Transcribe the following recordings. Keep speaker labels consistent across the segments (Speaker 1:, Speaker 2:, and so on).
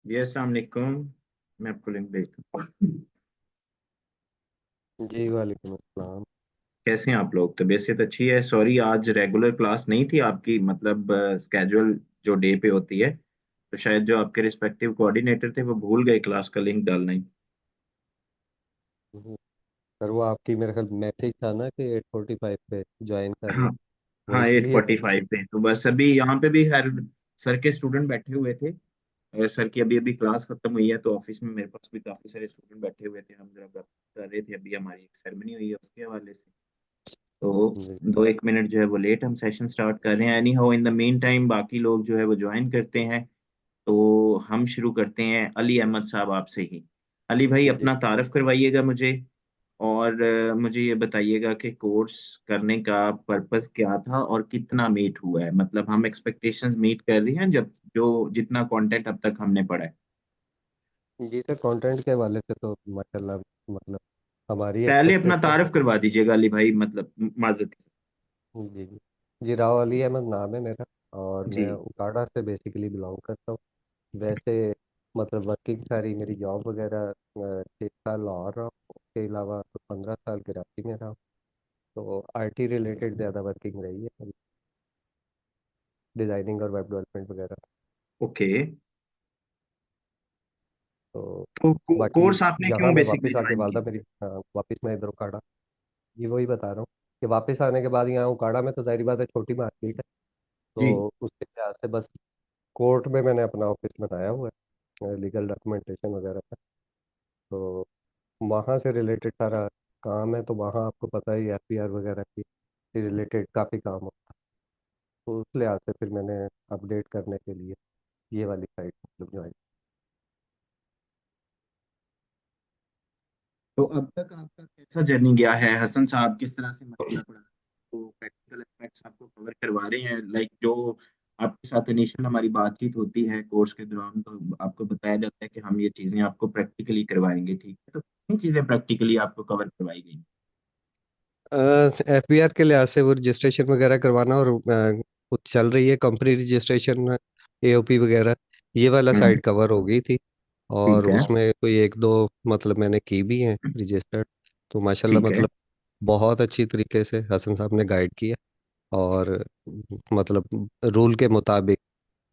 Speaker 1: जी अस्सलाम वालेकुम। मैं आपको लिंक भेजता हूँ।
Speaker 2: जी वालेकुम अस्सलाम।
Speaker 1: कैसे हैं आप लोग? तबीयत सेहत अच्छी है? सॉरी, आज रेगुलर क्लास नहीं थी आपकी, मतलब स्केड्यूल जो डे पे होती है, तो शायद जो आपके रिस्पेक्टिव कोऑर्डिनेटर थे वो भूल गए क्लास का लिंक डालना ही।
Speaker 2: हम्म, सर वो आपकी मेरे ख्याल मैसेज था ना कि 8:45 पे ज्वाइन करना।
Speaker 1: हाँ।
Speaker 2: वो
Speaker 1: हाँ, एट
Speaker 2: इसलिए
Speaker 1: फोर्टी
Speaker 2: तो
Speaker 1: फाइव पे तो बस अभी यहाँ पे भी हर सर के स्टूडेंट बैठे हुए थे। सर की अभी अभी क्लास खत्म हुई है, तो ऑफिस में मेरे पास भी काफी सारे स्टूडेंट बैठे हुए थे। हम जरा बात कर रहे थे, अभी हमारी एक सेरेमनी हुई है उसके हवाले से। तो
Speaker 2: जी।
Speaker 1: दो एक मिनट जो है वो लेट हम सेशन स्टार्ट कर रहे हैं। Any how, in the mean time बाकी लोग जो है वो ज्वाइन करते हैं। तो हम शुरू करते हैं अली अहमद साहब आपसे ही। अली भाई,
Speaker 2: जी
Speaker 1: अपना तारफ करवाइएगा मुझे। और मुझे ये बताइएगा कि कोर्स करने का पर्पस क्या था और कितना मीट हुआ है, मतलब हम एक्सपेक्टेशंस मीट कर रहे हैं जब जो जितना कंटेंट अब तक हमने पढ़ा है।
Speaker 2: जी सर, कंटेंट के हवाले से तो माशाल्लाह मतलब हमारी
Speaker 1: पहले अपना
Speaker 2: एक्सपेक्टेशन।
Speaker 1: तारफ करवा दीजिएगा अली भाई, मतलब माजरत के
Speaker 2: जी जी। जी राव अली अहमद नाम है मेरा। और
Speaker 1: साथ। जी।
Speaker 2: मैं उकाड़ा से बेसिकली बिलोंग करता हूँ। वैसे मतलब वर्किंग सारी मेरी जॉब वगैरह 6 साल लाहौर रहा हूँ। उसके अलावा तो 15 साल कराची में रहा हूँ। तो आईटी रिलेटेड ज़्यादा वर्किंग रही है, डिज़ाइनिंग और वेब डेवलपमेंट वगैरह।
Speaker 1: ओके।
Speaker 2: तो
Speaker 1: तो
Speaker 2: बाकी
Speaker 1: कोर्स आपने
Speaker 2: यहाँ
Speaker 1: क्यों
Speaker 2: मैं
Speaker 1: बेसिकली
Speaker 2: वापस आके
Speaker 1: ज्वाइन
Speaker 2: वालदा
Speaker 1: किया?
Speaker 2: मेरी वापस मैं इधर उकाड़ा। ये वही बता रहा हूँ कि वापस आने के बाद यहाँ उकाड़ा में तो जाहिर बात है छोटी मार्केट है।
Speaker 1: जी।
Speaker 2: तो उसके लिहाज से बस कोर्ट में मैंने अपना ऑफिस बनाया हुआ है लीगल डॉक्यूमेंटेशन वगैरह का। तो वहाँ से रिलेटेड सारा काम है। तो वहाँ आपको पता ही एफपीआर वगैरह की रिलेटेड काफ़ी काम होता है। तो उस लिहाज से फिर मैंने अपडेट करने के लिए ये वाली साइट मतलब ज्वाइन।
Speaker 1: तो अब तक आपका कैसा जर्नी गया है? हसन साहब किस तरह से मसला पड़ा, तो प्रैक्टिकल एस्पेक्ट्स आपको कवर करवा रहे हैं, लाइक जो आपके साथ इनिशियल हमारी बातचीत होती है कोर्स के दौरान, तो आपको बताया जाता है कि हम ये चीजें आपको प्रैक्टिकली करवाएंगे, ठीक है? तो किन चीजें प्रैक्टिकली आपको कवर करवाई गई?
Speaker 2: एफबीआर के लिहाज से वो रजिस्ट्रेशन वगैरह करवाना और वो चल रही है कंपनी रजिस्ट्रेशन एओपी वगैरह। ये वाला
Speaker 1: हम्म।
Speaker 2: साइड कवर हो गई थी। और
Speaker 1: ठीक है।
Speaker 2: उसमें कोई एक दो मतलब मैंने की भी हैं रजिस्टर्ड। तो माशाल्लाह
Speaker 1: ठीक है।
Speaker 2: मतलब बहुत अच्छी तरीके से हसन साहब ने गाइड किया। और मतलब रूल के मुताबिक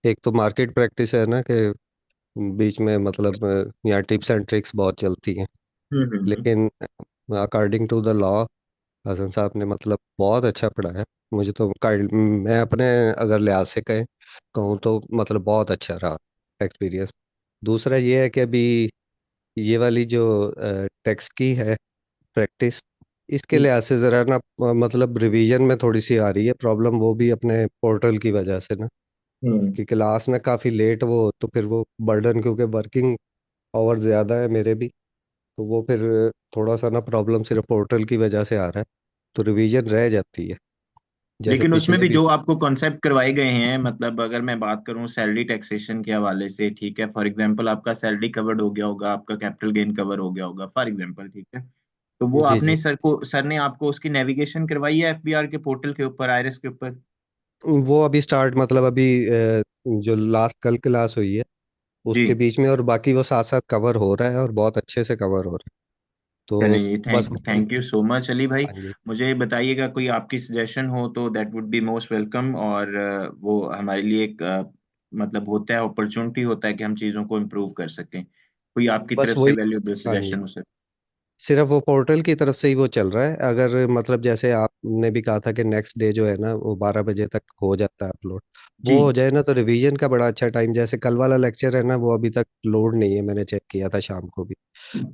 Speaker 2: एक तो मार्केट प्रैक्टिस है ना कि बीच में मतलब यहाँ टिप्स एंड ट्रिक्स बहुत चलती हैं।
Speaker 1: हम्म।
Speaker 2: लेकिन according to the law Hasan साहब ने मतलब बहुत अच्छा पढ़ाया। मुझे तो मैं अपने अगर लिहाज से कहूँ तो मतलब बहुत अच्छा रहा एक्सपीरियंस। दूसरा ये है कि अभी ये वाली जो टेक्स्ट की है प्रैक्टिस, इसके
Speaker 1: जी।
Speaker 2: लिहाज से ज़रा ना मतलब रिवीजन में थोड़ी सी आ रही है प्रॉब्लम, वो भी अपने पोर्टल की वजह से ना।
Speaker 1: हम्म।
Speaker 2: कि क्लास ना काफ़ी लेट वो तो फिर वो बर्डन क्योंकि वर्किंग आवर ज़्यादा है मेरे भी। तो वो फिर थोड़ा सा ना प्रॉब्लम सिर्फ पोर्टल की वजह से आ रहा है। तो रिवीजन रह जाती है जैसे
Speaker 1: लेकिन उसमें
Speaker 2: पिछले
Speaker 1: भी
Speaker 2: भी।
Speaker 1: जो आपको कॉन्सेप्ट करवाए गए हैं, मतलब अगर मैं बात करूं सैलरी टैक्सेशन के हवाले से, ठीक है, फॉर एग्जांपल आपका सैलरी कवर्ड हो गया होगा, आपका कैपिटल गेन कवर हो गया होगा, फॉर एग्जांपल, ठीक है। तो वो
Speaker 2: जी
Speaker 1: आपने
Speaker 2: जी।
Speaker 1: सर ने आपको उसकी नेविगेशन करवाई है एफबीआर के पोर्टल के ऊपर, आईरिस के ऊपर?
Speaker 2: वो अभी स्टार्ट मतलब अभी जो लास्ट कल क्लास हुई है
Speaker 1: जी।
Speaker 2: उसके बीच में, और बाकी वो साथ साथ कवर हो रहा है और बहुत अच्छे से कवर हो रहा है। तो
Speaker 1: चलिए,
Speaker 2: बस।
Speaker 1: Thank you so much Ali भाई।
Speaker 2: हाँ जी।
Speaker 1: मुझे बताइएगा कोई आपकी सजेशन हो तो that would be most welcome. और वो हमारे लिए एक मतलब होता है, अपॉर्चुनिटी होता है कि हम चीज़ों को इम्प्रूव कर सकें। कोई आपकी
Speaker 2: बस
Speaker 1: तरफ से
Speaker 2: वही।
Speaker 1: वैल्यूएबल
Speaker 2: हाँ जी।
Speaker 1: सजेशन हो सर?
Speaker 2: सिर्फ वो पोर्टल की तरफ से ही वो चल रहा है। अगर मतलब जैसे आपने भी कहा था कि नेक्स्ट डे जो है ना वो 12 बजे तक हो जाता है अपलोड।
Speaker 1: जी।
Speaker 2: वो हो जाए ना तो रिवीजन का बड़ा अच्छा टाइम, जैसे कल वाला लेक्चर है ना वो अभी तक लोड नहीं है, मैंने चेक किया था शाम को भी।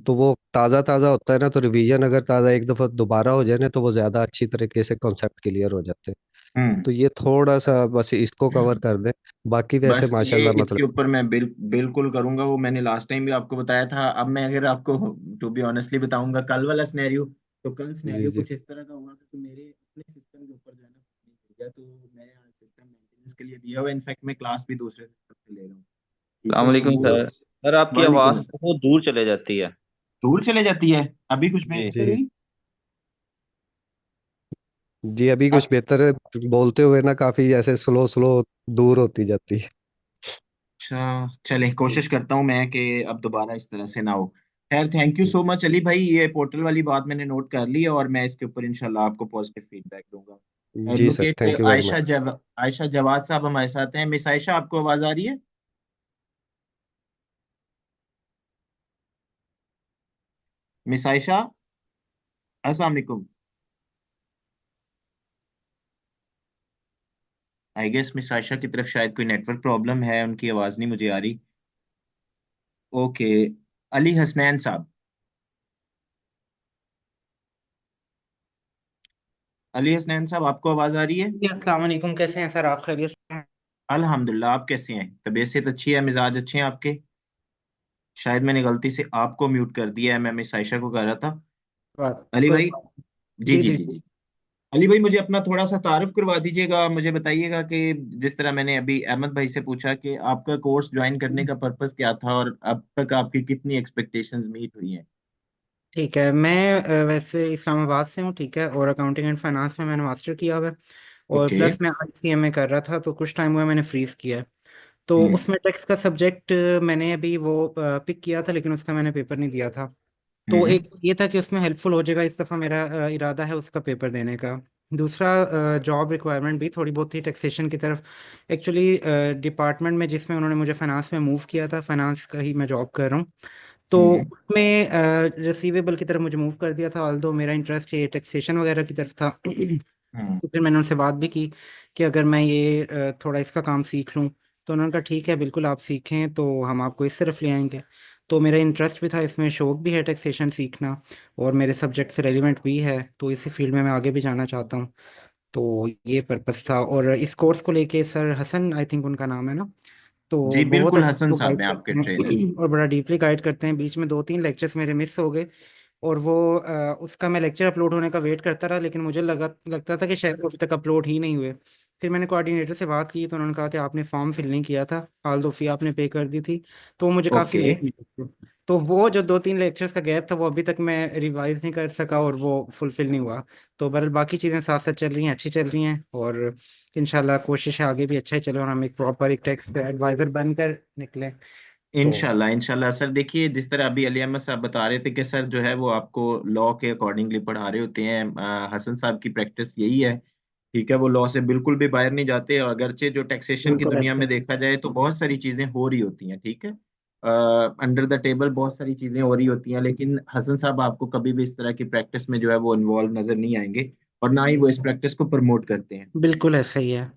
Speaker 2: तो वो ताज़ा ताज़ा होता है ना, तो रिवीजन अगर ताज़ा एक दफ़ा दोबारा हो जाए ना तो वो ज़्यादा अच्छी तरीके से कॉन्सेप्ट क्लियर हो जाते हैं।
Speaker 1: हम्म।
Speaker 2: तो ये थोड़ा सा बस इसको कवर कर दे। बाकी वैसे
Speaker 1: बस ये
Speaker 2: माशाल्लाह मतलब।
Speaker 1: इसके ऊपर मैं बिल्कुल करूंगा, वो मैंने लास्ट टाइम भी आपको बताया था। अब मैं अगर आपको टू बी ऑनेस्टली बताऊंगा कल वाला सिनेरियो, तो कल
Speaker 2: जी
Speaker 1: सिनेरियो
Speaker 2: जी।
Speaker 1: कुछ इस तरह का होगा कि मेरे अपने सिस्टम के ऊपर जो है ना पानी गिर गया, तो मैंने आज सिस्टम मेंटेनेंस के लिए दिया हुआ, इनफैक्ट मैं क्लास भी दूसरे सिस्टम से ले रहा हूँ, ठीक है? तो
Speaker 3: सलामकुम
Speaker 1: वो
Speaker 3: सर। सर आपकी
Speaker 1: वालेकुम
Speaker 3: आवाज़
Speaker 1: अस्सलाम।
Speaker 3: बहुत दूर चले जाती है।
Speaker 1: दूर चले जाती है? अभी कुछ
Speaker 3: जी।
Speaker 1: बेहतर
Speaker 2: जी
Speaker 1: हुई?
Speaker 2: जी। अभी कुछ
Speaker 1: अब
Speaker 2: बेहतर है। बोलते हुए ना काफ़ी ऐसे स्लो स्लो दूर होती जाती है।
Speaker 1: अच्छा चले, कोशिश करता हूँ मैं कि अब दोबारा इस तरह से ना हो। खैर, thank you so much Ali भाई, ये पोर्टल वाली बात मैंने नोट कर ली है और मैं इसके ऊपर इंशाल्लाह आपको पॉजिटिव फीडबैक दूंगा।
Speaker 2: जी sir,
Speaker 1: advocate
Speaker 2: thank you very much.
Speaker 1: Ayesha Jawad साहब हमारे साथ हैं। मिस आयशा, आपको आवाज आ रही है? मिस आयशा, अस्सलाम वालेकुम। आई गेस मिस आयशा की तरफ शायद कोई नेटवर्क प्रॉब्लम है, उनकी आवाज नहीं मुझे आ रही। ओके, अली हसनैन साहब। अली हसनैन साहब, आपको आवाज आ रही है?
Speaker 4: जी अस्सलाम वालेकुम, कैसे हैं सर? आप खैरियत से हैं?
Speaker 1: अल्हम्दुलिल्लाह, आप कैसे हैं? तबीयत सेहत अच्छी है? मिजाज अच्छे हैं आपके? शायद मैंने गलती से आपको म्यूट कर दिया है, मैं मिस आयशा को कर रहा था। अली
Speaker 4: कोई
Speaker 1: भाई।
Speaker 4: बात
Speaker 1: जी
Speaker 4: जी
Speaker 1: जी
Speaker 4: जी।
Speaker 1: जी जी। अली भाई, मुझे अपना थोड़ा सा तारुफ करवा दीजिएगा। मुझे बताइएगा कि जिस तरह मैंने अभी अहमद भाई से पूछा कि आपका कोर्स ज्वाइन करने का पर्पस क्या था और अब तक आपकी कितनी एक्सपेक्टेशंस मीट हुई हैं।
Speaker 4: ठीक है, मैं वैसे इस्लामाबाद से हूँ, ठीक है, और अकाउंटिंग एंड फाइनेंस में मैंने मास्टर किया हुआ है। और
Speaker 1: ओके।
Speaker 4: प्लस मैं ICMA कर रहा था, तो कुछ टाइम हुआ मैंने फ्रीज किया है। तो
Speaker 1: हम्म
Speaker 4: उसमें टैक्स का सब्जेक्ट मैंने अभी वो पिक किया था, लेकिन उसका मैंने पेपर नहीं दिया था। तो
Speaker 1: हम्म
Speaker 4: एक ये था कि उसमें हेल्पफुल हो जाएगा, इस दफ़ा मेरा इरादा है उसका पेपर देने का। दूसरा, जॉब रिक्वायरमेंट भी थोड़ी बहुत थी टैक्सेशन की तरफ। एक्चुअली डिपार्टमेंट में जिसमें उन्होंने मुझे फाइनेंस में मूव किया था, फाइनेंस का ही मैं जॉब कर रहा हूँ। तो
Speaker 1: हम्म
Speaker 4: उसमें रिसीवेबल की तरफ मुझे मूव कर दिया था, ऑल्दो मेरा इंटरेस्ट ये टैक्सेशन वगैरह की तरफ था।
Speaker 1: हम्म
Speaker 4: तो फिर मैंने उनसे बात भी की कि अगर मैं ये थोड़ा इसका काम सीख लूँ, तो उन्होंने कहा ठीक है, बिल्कुल आप सीखें तो हम आपको इस तरफ ले आएंगे। तो मेरा इंटरेस्ट भी था इसमें, शौक भी है टैक्सेशन सीखना, और मेरे सब्जेक्ट से रेलिवेंट भी है, तो इसी फील्ड में मैं आगे भी जाना चाहता हूँ। तो ये पर्पस था। और इस कोर्स को लेके सर हसन, आई थिंक उनका नाम है ना, तो
Speaker 1: जी
Speaker 4: बहुत
Speaker 1: बिल्कुल,
Speaker 4: अच्छा
Speaker 1: हसन
Speaker 4: वो
Speaker 1: साहब
Speaker 4: गाइड
Speaker 1: हैं आपके
Speaker 4: करते
Speaker 1: ट्रेनर।
Speaker 4: हैं और बड़ा डीपली गाइड करते हैं। बीच में 2-3 लेक्चर्स मेरे मिस हो गए, और वो उसका मैं लेक्चर अपलोड होने का वेट करता रहा, लेकिन मुझे लगता था कि शायद वो अभी तक अपलोड ही नहीं हुए। फिर मैंने कोऑर्डिनेटर से बात की, तो उन्होंने कहा कि आपने फॉर्म फिल नहीं किया था, हाल दो फी आपने पे कर दी थी। तो वो मुझे काफ़ी
Speaker 1: ओके।
Speaker 4: लेट मिली। तो वो जो 2-3 लेक्चर्स का गैप था, वो अभी तक मैं रिवाइज नहीं कर सका, और वो फुलफिल नहीं हुआ। तो बहरहाल बाकी चीज़ें साथ साथ चल रही हैं, अच्छी चल रही हैं, और इंशाल्लाह कोशिश है आगे भी अच्छा ही चले, और हम एक प्रॉपर एक टैक्स एडवाइज़र बनकर निकलें। तो
Speaker 1: इंशाल्लाह इंशाल्लाह सर, देखिए जिस तरह अभी अली अहमद साहब बता रहे थे कि सर जो है वो आपको लॉ के अकॉर्डिंगली पढ़ा रहे होते हैं। हसन साहब की प्रैक्टिस यही है। ठीक है, वो लॉ से बिल्कुल भी बाहर नहीं जाते, और अगरचे जो टैक्सेशन की
Speaker 4: बिल्कुल
Speaker 1: दुनिया
Speaker 4: ऐसे
Speaker 1: में देखा जाए तो बहुत सारी चीजें हो रही होती हैं। ठीक है, अंडर द टेबल बहुत सारी चीजें हो रही होती हैं, लेकिन हसन साहब आपको कभी भी इस तरह की प्रैक्टिस में जो है वो इन्वॉल्व नजर नहीं आएंगे, और ना ही वो इस प्रैक्टिस को प्रमोट करते हैं।
Speaker 4: बिल्कुल ऐसा ही है।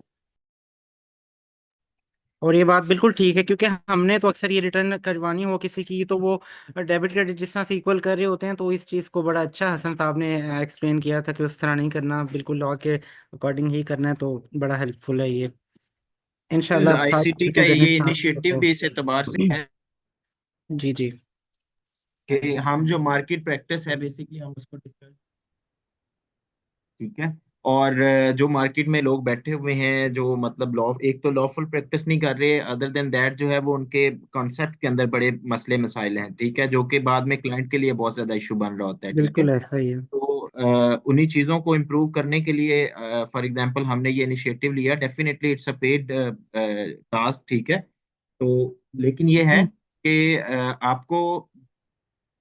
Speaker 4: और ये बात बिल्कुल ठीक है, क्योंकि हमने तो अक्सर ये रिटर्न करवानी हो किसी की, तो वो डेबिट क्रेडिट जिस तरह से इक्वल कर रहे होते हैं, तो इस चीज़ को बड़ा अच्छा हसन साहब ने एक्सप्लेन किया था कि उस तरह नहीं करना, बिल्कुल लॉ के अकॉर्डिंग ही करना है। तो बड़ा हेल्पफुल है ये। इंशाल्लाह अब सारी
Speaker 1: आईसीटी का
Speaker 4: चीज़ें देने
Speaker 1: ये
Speaker 4: स्टार्ट
Speaker 1: इनिशिएटिव
Speaker 4: तो।
Speaker 1: भी इस एतबार से है
Speaker 4: जी जी।
Speaker 1: कि हम जो मार्केट प्रैक्टिस है बेसिकली हम उसको डिस्कस। ठीक है, और जो मार्केट में लोग बैठे हुए हैं जो मतलब लॉ, एक तो लॉफुल प्रैक्टिस नहीं कर रहे, अदर देन दैट जो है वो उनके कॉन्सेप्ट के अंदर बड़े मसले मसाइल हैं। ठीक है, जो कि बाद में क्लाइंट के लिए बहुत ज्यादा इशू बन रहा होता है। ठीक है,
Speaker 4: बिल्कुल ऐसा ही है।
Speaker 1: तो उन्हीं चीजों को इम्प्रूव करने के लिए फॉर एग्जांपल हमने ये इनिशिएटिव लिया। Definitely it's a paid task. ठीक है, तो लेकिन ये है कि आपको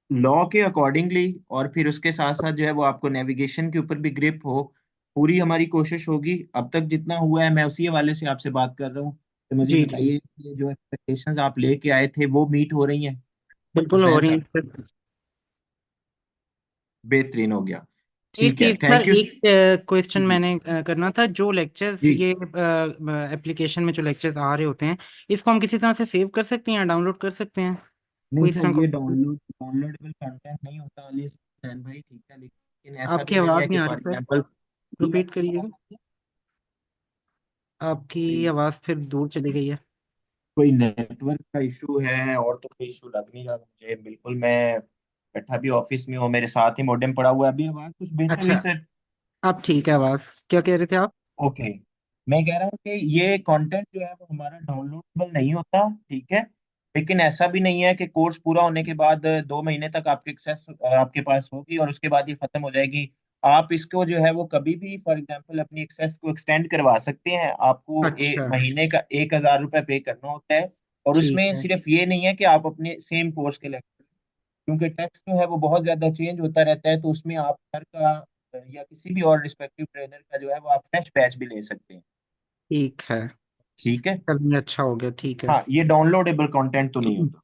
Speaker 1: लॉ के अकॉर्डिंगली और फिर उसके साथ साथ जो है वो आपको नेविगेशन के ऊपर भी ग्रिप हो, पूरी हमारी कोशिश होगी। अब तक जितना हुआ है मैं उसी हवाले से आपसे बात कर रहा हूँ। तो मुझे
Speaker 4: जी जी।
Speaker 1: बताइए कि जो एक्सपेक्टेशंस आप लेके आए थे वो मीट हो रही हैं?
Speaker 4: बिल्कुल हो
Speaker 1: हसनैन
Speaker 4: रही
Speaker 1: साहब,
Speaker 4: है।
Speaker 1: बेहतरीन हो गया।
Speaker 4: एक
Speaker 1: ठीक है,
Speaker 4: चीज सर,
Speaker 1: थैंक यू।
Speaker 4: एक क्वेश्चन
Speaker 1: जी
Speaker 4: मैंने करना था। जो लेक्चर्स
Speaker 1: जी।
Speaker 4: ये एप्लीकेशन में जो लेक्चर्स आ रहे होते हैं, इसको हम किसी तरह से सेव कर सकते हैं या डाउनलोड कर सकते हैं?
Speaker 1: नहीं
Speaker 4: कोई इस
Speaker 1: सर,
Speaker 4: तरह
Speaker 1: ये
Speaker 4: का?
Speaker 1: डाउनलोडेबल कंटेंट नहीं होता अली हसनैन भाई। ठीक है, लेकिन ऐसा
Speaker 4: आपकी
Speaker 1: भी नहीं है
Speaker 4: आवाज़
Speaker 1: कि
Speaker 4: नहीं आ
Speaker 1: फॉर
Speaker 4: रही सर,
Speaker 1: एग्जांपल। जी,
Speaker 4: रिपीट
Speaker 1: आपको
Speaker 4: करिएगा।
Speaker 1: आवाज़
Speaker 4: आपकी
Speaker 1: आ रही है?
Speaker 4: आवाज़ फिर दूर चली गई है।
Speaker 1: कोई नेटवर्क का इशू है और तो कोई इशू लग नहीं रहा मुझे। बिल्कुल, मैं बैठा भी ऑफिस में हूँ, मेरे साथ ही मॉडेम पड़ा हुआ है। अभी आवाज कुछ बेहतर हुई
Speaker 4: अच्छा,
Speaker 1: सर?
Speaker 4: अब ठीक है आवाज़। क्या कह रहे थे आप?
Speaker 1: ओके, मैं कह रहा हूँ कि ये कंटेंट जो है वो हमारा डाउनलोडेबल नहीं होता। ठीक है, लेकिन ऐसा भी नहीं है कि कोर्स पूरा होने के बाद 2 महीने तक आपके एक्सेस आपके पास होगी और उसके बाद ये खत्म हो जाएगी। आप इसको जो है वो कभी भी फॉर एग्जांपल अपनी एक्सेस को एक्सटेंड करवा सकते हैं। आपको
Speaker 4: अच्छा।
Speaker 1: महीने का 1,000 रुपये पे करना होता है। और
Speaker 4: ठीक
Speaker 1: उसमें
Speaker 4: है।
Speaker 1: सिर्फ ये नहीं है कि आप अपने सेम कोर्स के लेक्चर, क्योंकि टेक्स्ट जो है वो बहुत ज्यादा चेंज होता रहता है, तो उसमें आप हर का या किसी भी और रिस्पेक्टिव ट्रेनर का जो है वो आप फ्रेश बैच भी ले सकते हैं।
Speaker 4: ठीक है।
Speaker 1: ठीक है।
Speaker 4: चलिए, अच्छा हो गया, ठीक है।
Speaker 1: हाँ, ये डाउनलोडेबल कंटेंट तो नहीं होता।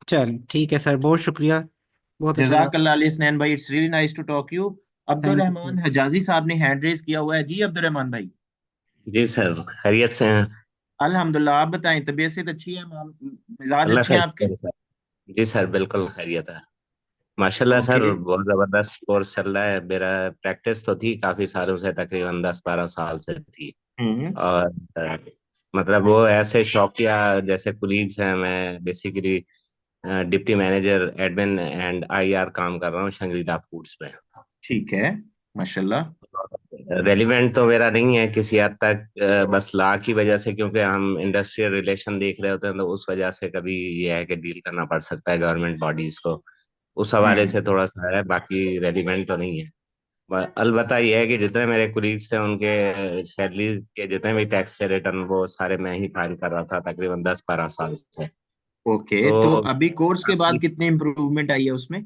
Speaker 4: चल ठीक है सर, बहुत शुक्रिया, बहुत अच्छा लगा।
Speaker 1: जजाकल्लाह अली स्नैन भाई, it's really nice to talk you. Abdul
Speaker 4: thank you sir.
Speaker 1: Rehman Hijazi साहब ने हैंड रेज किया हुआ है। जी अब्दुल रहमान भाई।
Speaker 3: जी सर, खैरियत से हैं?
Speaker 1: अल्हम्दुलिल्लाह, आप बताएं, तबीयत से अच्छी है, मिजाज
Speaker 3: अल्लाह
Speaker 1: अच्छे
Speaker 3: का
Speaker 1: हैं आपके?
Speaker 3: शुक्र है सर। जी सर, बिल्कुल खैरियत है। माशाल्लाह
Speaker 1: ओके।
Speaker 3: सर, बहुत ज़बरदस्त कोर्स चल रहा है। मेरा प्रैक्टिस तो थी काफ़ी सालों से, तकरीबन 10-12 साल से थी।
Speaker 1: हम्म।
Speaker 3: और मतलब वो ऐसे शौकिया जैसे कुलीग्स हैं। मैं basically deputy manager admin and IR काम कर रहा हूँ शंग्रीला फूड्स में।
Speaker 1: ठीक है, माशाल्लाह।
Speaker 3: रेलिवेंट तो मेरा नहीं है किसी हद तक, बस ला की वजह से, क्योंकि हम इंडस्ट्रियल रिलेशन देख रहे होते हैं, तो उस वजह से कभी ये है कि डील करना पड़ सकता है गवर्नमेंट बॉडीज को। उस हवाले
Speaker 1: हम्म।
Speaker 3: से थोड़ा सा है, बाकी रेलिवेंट तो नहीं है। अलबत्ता ये है कि जितने मेरे कुलीग्स थे उनके सैलरी के जितने भी टैक्स से रिटर्न, वो सारे मैं ही फाइल कर रहा था तकरीबन 10-12 साल से।
Speaker 1: ओके, तो
Speaker 3: तो
Speaker 1: अभी कोर्स के
Speaker 3: काफी
Speaker 1: बाद कितनी इम्प्रूवमेंट आई है उसमें?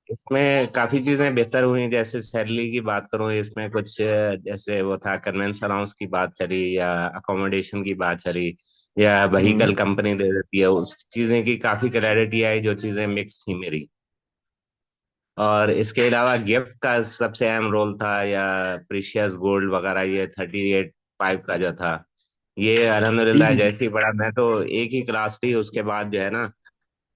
Speaker 3: इसमें काफी चीजें बेहतर हुई। जैसे सैलरी की बात करूं, इसमें कुछ जैसे वो था कन्वेंस अलाउंस की बात चली, या अकोमोडेशन की बात चली, या
Speaker 1: हम्म।
Speaker 3: व्हीकल कंपनी दे देती है, उस चीजें की काफी क्लैरिटी आई, जो चीजें मिक्स थी मेरी। और इसके अलावा गिफ्ट का सबसे अहम रोल था, या प्रीशियस गोल्ड वगैरह, ये 38 पाइप का जो था, ये
Speaker 1: जी
Speaker 3: अल्हम्दुलिल्लाह
Speaker 1: जी जी।
Speaker 3: जैसे ही बड़ा, मैं तो एक ही क्लास थी उसके बाद जो है ना,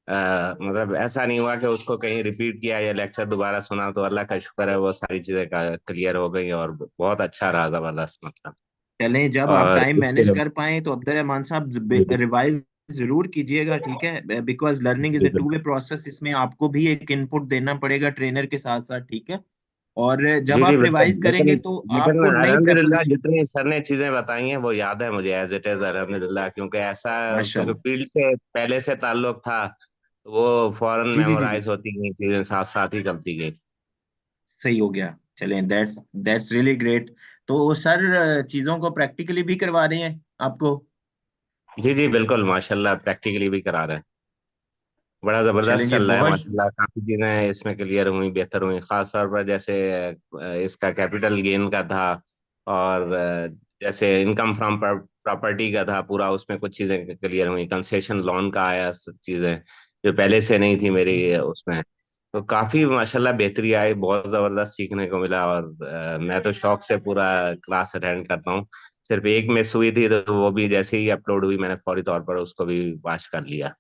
Speaker 3: मतलब ऐसा नहीं हुआ कि उसको कहीं रिपीट किया या लेक्चर दोबारा सुना, तो अल्लाह का शुक्र है वो सारी चीजें का क्लियर हो गई, और बहुत अच्छा रहा, जबरदस्त मतलब।
Speaker 1: चलें, जब आप
Speaker 3: और
Speaker 1: टाइम
Speaker 3: इसके
Speaker 1: मैनेज कर पाएं तो अब्दुल रहमान साहब
Speaker 3: जी जी
Speaker 1: रिवाइज जरूर कीजिएगा, ठीक है? बिकॉज लर्निंग इज
Speaker 3: जी
Speaker 1: ए टू वे
Speaker 3: बिल्कुल।
Speaker 1: प्रोसेस, इसमें आपको भी एक इनपुट देना पड़ेगा ट्रेनर के साथ साथ, ठीक है? और
Speaker 3: जी
Speaker 1: जब
Speaker 3: जी
Speaker 1: आप
Speaker 3: बिल्कुल,
Speaker 1: रिवाइज
Speaker 3: लेकिन
Speaker 1: करेंगे तो
Speaker 3: लेकिन
Speaker 1: आपको नई
Speaker 3: अल्हम्दुलिल्लाह
Speaker 1: प्रपोजिशन।
Speaker 3: जितनी सर ने चीजें बताई हैं वो याद है मुझे एज इट इज, अल्हम्दुलिल्लाह। क्योंकि
Speaker 1: माशाल्लाह।
Speaker 3: फील्ड से पहले से ताल्लुक था, तो वो फौरन
Speaker 1: जी जी जी जी।
Speaker 3: मेमोराइज होती गई, चीजें साथ साथ ही चलती गई।
Speaker 1: सही हो गया। चलें, दैट्स रियली ग्रेट। तो सर चीजों को प्रैक्टिकली भी करवा रहे हैं आपको?
Speaker 3: जी जी बिल्कुल, माशाल्लाह प्रैक्टिकली भी करा रहे हैं। बड़ा
Speaker 1: चलें
Speaker 3: जबरदस्त
Speaker 1: जी,
Speaker 3: चल रहा है
Speaker 1: बहुत।
Speaker 3: माशाल्लाह। काफी चीजें इसमें क्लियर हुई, बेहतर हुई, खास तौर पर जैसे इसका कैपिटल गेन का था, और जैसे इनकम फ्रॉम प्रॉपर्टी का था पूरा, उसमें कुछ चीजें क्लियर हुई। कंसेशन लोन का आया, सब चीजें जो पहले से नहीं थी मेरी उसमें। तो काफी माशाल्लाह बेहतरी आई, बहुत जबरदस्त सीखने को मिला। और मैं तो शौक से पूरा क्लास अटेंड करता हूँ। सिर्फ एक मिस हुई थी, तो वो भी जैसे ही अपलोड हुई मैंने फौरी तौर पर उसको भी वॉच कर लिया।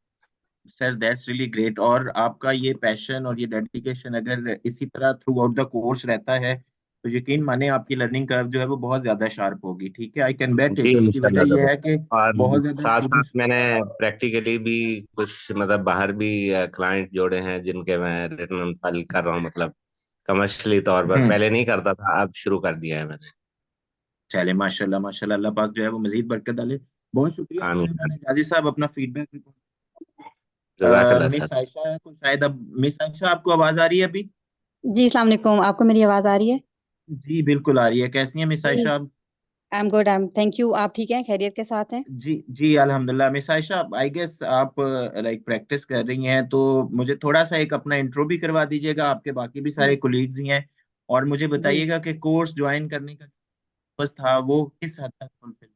Speaker 1: सर दैट्स रियली ग्रेट, और आपका ये पैशन और ये डेडिकेशन अगर इसी तरह थ्रू आउट द कोर्स रहता है तो यकीन माने आपकी लर्निंग कर्व जो है वो बहुत ज्यादा शार्प होगी, ठीक है? आई कैन बेट
Speaker 3: जी
Speaker 1: इट। उसकी
Speaker 3: इंशाल्लाह
Speaker 1: वजह ये
Speaker 3: जरूर।
Speaker 1: है कि
Speaker 3: और
Speaker 1: बहुत ज्यादा
Speaker 3: साथ साथ
Speaker 1: स्टूडेंट्स।
Speaker 3: मैंने प्रैक्टिकली भी कुछ मतलब बाहर भी क्लाइंट जोड़े हैं, जिनके मैं रिटर्न फाइल कर रहा हूँ, मतलब कमर्शियली तौर पर।
Speaker 1: हम्म।
Speaker 3: पहले नहीं करता था, अब शुरू कर दिया है मैंने।
Speaker 1: चले, माशाल्लाह माशाल्लाह, अल्लाह पाक जो है वो मजीद बरकत डाले। बहुत शुक्रिया अब्दुल
Speaker 3: आमीन
Speaker 1: रहमान
Speaker 3: आमीन।
Speaker 1: गाजी साहब, अपना फीडबैक।
Speaker 3: जजाकल्ला सर।
Speaker 1: मिस आयशा को शायद अब, मिस आयशा आपको आवाज आ रही है अभी?
Speaker 5: जी अस्सलाम वालेकुम, आपको मेरी आवाज़ आ रही है?
Speaker 1: जी बिल्कुल आ रही है। कैसी हैं miss Ayesha?
Speaker 5: I am good, I am thank you. आप ठीक हैं, खैरियत के साथ हैं?
Speaker 1: जी जी, अल्हम्दुलिल्लाह। मिस आयशा, आई गेस आप लाइक प्रैक्टिस कर रही हैं, तो मुझे थोड़ा सा एक अपना इंट्रो भी करवा दीजिएगा। आपके बाकी भी सारे कोलीग्स ही हैं, और मुझे
Speaker 5: जी
Speaker 1: बताइएगा कि कोर्स ज्वाइन करने का पर्पस था वो किस हद तक फुलफिल।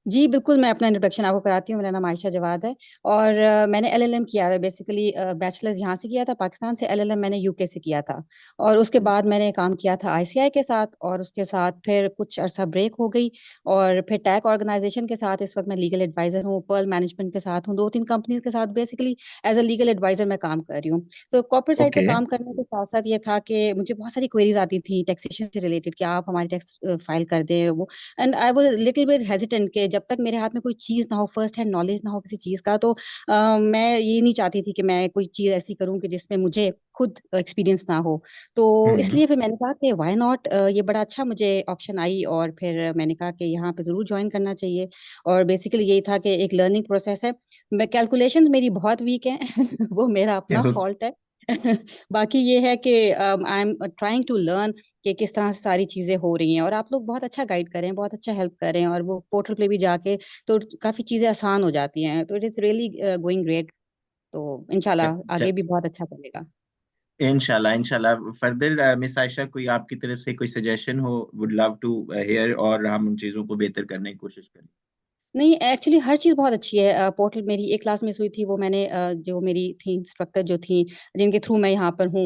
Speaker 5: जी, बिल्कुल, मैं अपना इंट्रोडक्शन आपको कराती हूँ। मेरा नाम आयशा जवाद है और मैंने एलएलएम किया है बेसिकली बैचलर्स यहाँ से किया था पाकिस्तान से, एलएलएम मैंने यूके से किया था और उसके बाद मैंने काम किया था आईसीआई के साथ और उसके साथ फिर कुछ अरसा ब्रेक हो गई और फिर टैक ऑर्गेनाइजेशन के साथ इस वक़्त मैं लीगल एडवाइज़र हूँ, पर्ल मैनेजमेंट के साथ हूँ, 2-3 कंपनीज़ के साथ basically as a legal adviser मैं काम कर रही हूँ। तो कॉर्पोरेट साइड पे
Speaker 1: ओके।
Speaker 5: काम करने के साथ-साथ ये था कि मुझे बहुत सारी क्वेरीज़ आती थी टैक्सेशन से रिलेटेड कि आप हमारी टैक्स फाइल कर दें वो and I was little bit hesitant कि जब तक मेरे हाथ में कोई चीज़ ना हो, फर्स्ट हैंड नॉलेज ना हो किसी चीज़ का तो मैं ये नहीं चाहती थी कि मैं कोई चीज़ ऐसी करूँ कि जिसमें मुझे खुद एक्सपीरियंस ना हो। तो
Speaker 1: हम्म।
Speaker 5: इसलिए फिर मैंने कहा कि व्हाई नॉट ये बड़ा अच्छा मुझे ऑप्शन आई और फिर मैंने कहा कि यहाँ पे ज़रूर जॉइन करना चाहिए और बेसिकली यही था कि एक लर्निंग प्रोसेस है। मैं कैलकुलेशंस मेरी बहुत वीक हैं वो मेरा अपना
Speaker 1: चलो।
Speaker 5: फॉल्ट है। बाकी ये है कि I am trying to learn कि किस तरह से सारी चीज़ें हो रही हैं, और आप लोग बहुत अच्छा गाइड करें, बहुत अच्छा हेल्प करें, और वो पोर्टल पे भी जाके तो काफ़ी चीज़ें आसान हो जाती हैं, तो it is really going great. तो इंशाल्लाह आगे भी बहुत अच्छा चलेगा।
Speaker 1: इंशाल्लाह इंशाल्लाह फर्दर मिस आयशा कोई आपकी तरफ से कोई सजेशन हो, वुड लव टू हियर, और हम उन चीजों को बेहतर करने की कोशिश करें।
Speaker 5: नहीं, एक्चुअली हर चीज़ बहुत अच्छी है। पोर्टल मेरी एक क्लास मिस हुई थी, वो मैंने जो मेरी थी इंस्ट्रक्टर जो थी, जिनके थ्रू मैं यहाँ पर हूँ,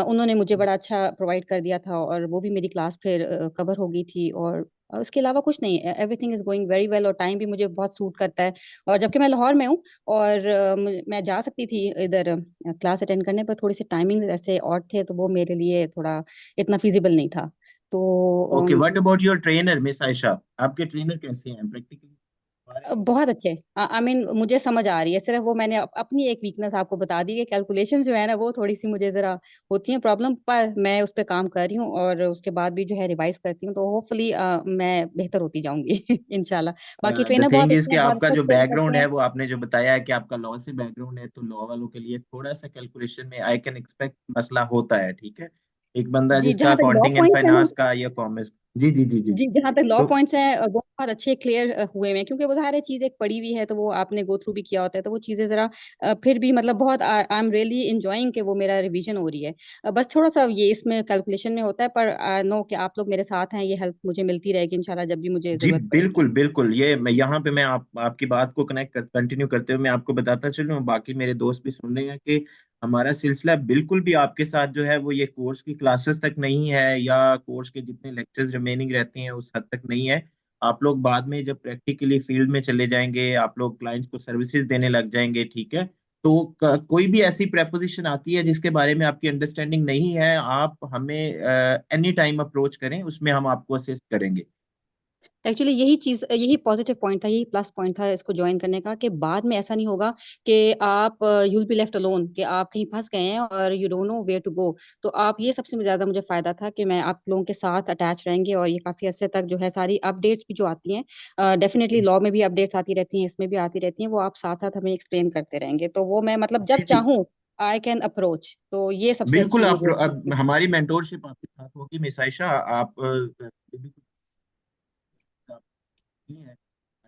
Speaker 5: उन्होंने मुझे बड़ा अच्छा प्रोवाइड कर दिया था, और वो भी मेरी क्लास फिर कवर हो गई थी, और उसके अलावा कुछ नहीं। Everything is going very well, और टाइम भी मुझे बहुत सूट करता है, और जबकि मैं लाहौर में हूँ, और मैं जा सकती थी इधर क्लास अटेंड करने, पर थोड़ी सी टाइमिंग ऐसे ऑड थे, तो वो मेरे लिए थोड़ा इतना फिजिबल नहीं था। तो
Speaker 1: okay, what about your trainer miss Ayesha? आपके ट्रेनर कैसे हैं प्रैक्टिकली?
Speaker 5: बहुत अच्छे। आई मीन मुझे समझ आ रही है, सिर्फ वो मैंने अपनी एक वीकनेस आपको बता दी कि कैलकुलेशन जो है ना, वो थोड़ी सी मुझे जरा होती है प्रॉब्लम, पर मैं उस पर काम कर रही हूँ, और उसके बाद भी जो है रिवाइज करती हूँ, तो होपफुली मैं बेहतर होती जाऊंगी इंशाल्लाह। बाकी
Speaker 1: द
Speaker 5: ट्रेनर बहुत
Speaker 1: थिंग इज
Speaker 5: अच्छे
Speaker 1: कि
Speaker 5: हैं, बहुत
Speaker 1: आपका
Speaker 5: अच्छा
Speaker 1: जो
Speaker 5: एक्सप्लेन करते
Speaker 1: बैकग्राउंड है,
Speaker 5: हैं।
Speaker 1: वो आपने जो बताया है कि आपका लॉ से बैकग्राउंड है, तो लॉ वालों के लिए थोड़ा सा कैलकुलेशन में आई कैन एक्सपेक्ट मसला होता है, ठीक है। एक बंदा
Speaker 5: जी,
Speaker 1: जिसका
Speaker 5: जहाँ तक लॉ
Speaker 1: अकाउंटिंग एंड
Speaker 5: पॉइंट्स है ना,
Speaker 1: फाइनेंस का या कॉमर्स। जी जी जी जी।
Speaker 5: जी, जहाँ तक लॉ
Speaker 1: तो
Speaker 5: पॉइंट्स हैं, वो बहुत अच्छे क्लियर हुए हुए हैं, क्योंकि वो सारी चीज़ एक पढ़ी हुई है, तो वो आपने गो थ्रू भी किया होता है, तो वो चीज़ें ज़रा फिर भी मतलब बहुत आई एम रियली एंजॉयिंग कि वो मेरा रिवीजन हो रही है। बस थोड़ा-सा ये इसमें कैलकुलेशन में होता है, पर आई नो कि आप लोग मेरे साथ हैं, ये हेल्प मुझे मिलती रहेगी इंशाल्लाह, जब भी मुझे
Speaker 1: जी
Speaker 5: ज़रूरत पड़ेगी।
Speaker 1: बिल्कुल बिल्कुल, ये मैं यहाँ पे मैं आपकी बात को कंटिन्यू करते हुए मैं आपको बताता चलूँ, बाकी मेरे दोस्त भी सुन रहे हैं कि हमारा सिलसिला बिल्कुल भी आपके साथ जो है वो ये कोर्स की क्लासेस तक नहीं है, या कोर्स के जितने लेक्चर्स रिमेनिंग रहते हैं उस हद तक नहीं है। आप लोग बाद में जब प्रैक्टिकली फील्ड में चले जाएंगे, आप लोग क्लाइंट्स को सर्विसेज देने लग जाएंगे, ठीक है। तो कोई भी ऐसी प्रेपोजिशन आती है जिसके बारे में आपकी अंडरस्टैंडिंग नहीं है, आप हमें एनी टाइम अप्रोच करें, उसमें हम आपको असिस्ट करेंगे।
Speaker 5: एक्चुअली यही चीज़, यही पॉजिटिव पॉइंट था, यही प्लस पॉइंट था इसको जॉइन करने का, कि बाद में ऐसा नहीं होगा कि आप you will be left alone, कि आप कहीं फंस गए हैं और you don't know where to go. तो आप, ये सबसे ज़्यादा मुझे फ़ायदा था कि मैं आप लोगों के साथ अटैच रहेंगे, और ये काफ़ी अर्से तक जो है सारी अपडेट्स भी जो आती हैं, डेफिनेटली लॉ में भी अपडेट्स आती रहती हैं, इसमें भी आती रहती हैं, वो आप साथ साथ हमें एक्सप्लेन करते रहेंगे, तो वो मैं मतलब जब
Speaker 1: जी जी
Speaker 5: चाहूँ आई कैन अप्रोच, तो ये सबसे
Speaker 1: बिल्कुल।
Speaker 5: अच्छी
Speaker 1: आप
Speaker 5: मुझे
Speaker 1: अब हमारी मेंटोरशिप आपके साथ होगी मिस आयशा। आप कोई भी कुछ आप नहीं है,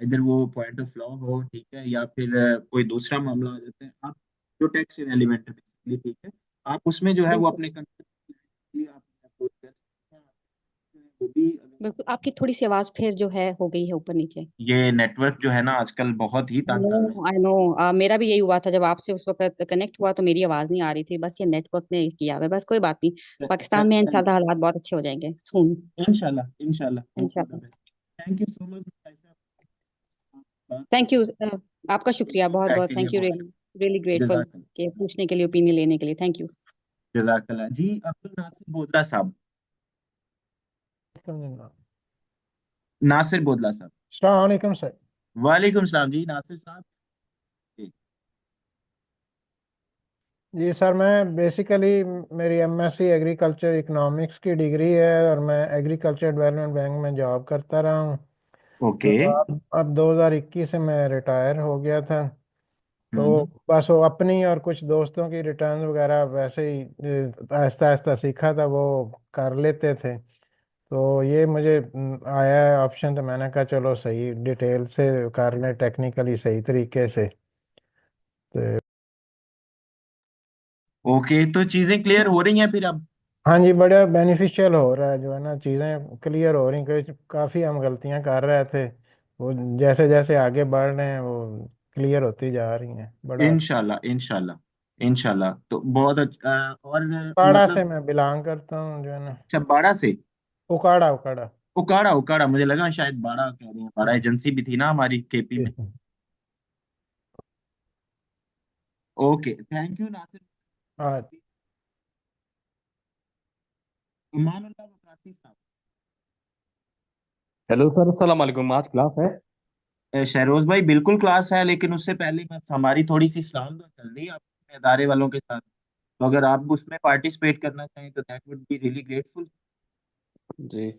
Speaker 1: इधर वो पॉइंट ऑफ लॉ हो, ठीक है, या फिर कोई दूसरा मामला आ जाता है, आप जो टैक्स से रेलिवेंट है बेसिकली, ठीक है, आप उसमें जो है वो
Speaker 5: बिल्कुल।
Speaker 1: अपने कंसर्न के लिए आप approach कर सकते हैं। वो भी
Speaker 5: बिल्कुल, आपकी थोड़ी सी आवाज़ फिर जो है हो गई है ऊपर नीचे।
Speaker 1: ये नेटवर्क जो है ना आजकल बहुत ही तंग कर रहे हैं।
Speaker 5: आई नो, मेरा भी यही हुआ था, जब आपसे उस वक़्त कनेक्ट हुआ तो मेरी आवाज़ नहीं आ रही थी, बस ये नेटवर्क ने किया हुआ है, बस कोई बात नहीं। पाकिस्तान में इंशाल्लाह हालात बहुत अच्छे हो जाएँगे सून।
Speaker 1: इंशाल्लाह इंशाल्लाह, होप फॉर द
Speaker 5: इंशाल्लाह।
Speaker 1: Best. Thank you so much miss Ayesha, बात
Speaker 5: थैंक यू,
Speaker 1: करके
Speaker 5: आपका शुक्रिया
Speaker 1: फीडबैक
Speaker 5: बहुत-बहुत,
Speaker 1: के लिए
Speaker 5: थैंक यू,
Speaker 1: बहुत
Speaker 5: रियली रियली ग्रेटफुल
Speaker 1: जज़ाकल्लाह।
Speaker 5: कि पूछने के लिए, ओपिनियन लेने के लिए, थैंक यू।
Speaker 1: जज़ाकल्लाह जी। अब्दुल नासिर बोदला साहब, नासिर बोदला साहब।
Speaker 6: अस्सलाम सर।
Speaker 1: वालेकुम सलाम जी नासिर साहब। जी
Speaker 6: जी सर, मैं बेसिकली मेरी एमएससी एग्रीकल्चर इकोनॉमिक्स की डिग्री है, और मैं एग्रीकल्चर डेवलपमेंट बैंक में जॉब करता रहा हूँ। तो
Speaker 1: ओके।
Speaker 6: अब 2021 से मैं रिटायर हो गया था। तो
Speaker 1: हम्म।
Speaker 6: बस वो अपनी और कुछ दोस्तों की रिटर्न वगैरह वैसे ही आहिस्ता आहिस्ता सीखा था, वो कर लेते थे। तो ये मुझे आया है ऑप्शन, तो मैंने कहा चलो सही डिटेल से कर लें, टेक्निकली सही तरीके से। तो
Speaker 1: ओके, तो चीजें क्लियर हो रही हैं फिर अब?
Speaker 6: हाँ जी, बड़ा बेनिफिशियल हो रहा है, जो है ना, चीज़ें क्लियर हो रही, क्योंकि काफ़ी हम गलतियां कर रहे थे, वो जैसे जैसे आगे बढ़ रहे हैं वो क्लियर होती जा रही हैं, बड़ा।
Speaker 1: इंशाल्लाह इंशाल्लाह इंशाल्लाह, तो बहुत अच्छा। और
Speaker 6: उकाड़ा से
Speaker 1: मतलब
Speaker 6: मैं बिलोंग करता हूँ, जो है ना।
Speaker 1: अच्छा, बाड़ा से।
Speaker 6: उकाड़ा उकाड़ा।
Speaker 1: उकाड़ा उकाड़ा, मुझे लगा शायद बाड़ा कह रही हैं, बाड़ा एजेंसी भी थी ना हमारी केपी में। Okay, thank you Nasir.
Speaker 6: हाँ
Speaker 1: इमानुल्लाह वकासी साहब।
Speaker 7: हेलो सर, अस्सलाम वालेकुम। आज क्लास है?
Speaker 1: शहरोज भाई बिल्कुल क्लास है, लेकिन उससे पहले बस हमारी थोड़ी सी इस्लाम तो चल रही है अपने इदारे वालों के साथ, तो अगर आप उसमें पार्टिसिपेट करना चाहें तो that would be really grateful.
Speaker 7: जी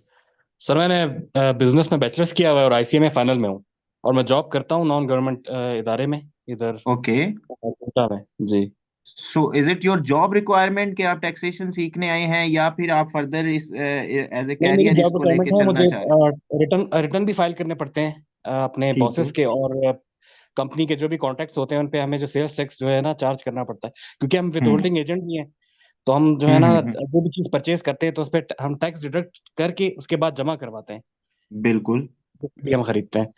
Speaker 7: सर, मैंने बिजनेस में बैचलर्स किया हुआ है और आईसीए में फाइनल में हूँ, और मैं जॉब करता हूँ नॉन गवर्नमेंट इदारे में, इधर
Speaker 1: ओके।
Speaker 7: कोटा में। जी
Speaker 1: so is it your job requirement कि आप टैक्सेशन सीखने आए हैं, या फिर आप फर्दर इस एज ए
Speaker 7: नहीं, मेरी
Speaker 1: कैरियर
Speaker 7: जॉब
Speaker 1: इसको
Speaker 7: रिक्वायरमेंट
Speaker 1: लेके
Speaker 7: है,
Speaker 1: चलना
Speaker 7: मुझे
Speaker 1: चाह रहे हैं?
Speaker 7: रिटर्न रिटर्न भी फाइल करने पड़ते हैं अपने
Speaker 1: ठीक है।
Speaker 7: बॉसेस के, और कंपनी के जो भी कॉन्ट्रैक्ट्स होते हैं उन पे हमें जो सेल्स टैक्स जो है ना चार्ज करना पड़ता है, क्योंकि हम
Speaker 1: हम्म
Speaker 7: विथहोल्डिंग एजेंट भी हैं। तो हम जो है ना
Speaker 1: हम्म।
Speaker 7: जो भी चीज़ परचेज करते हैं तो उस पर हम टैक्स डिडक्ट करके उसके बाद जमा करवाते हैं,
Speaker 1: बिल्कुल।
Speaker 7: जो भी हम खरीदते हैं।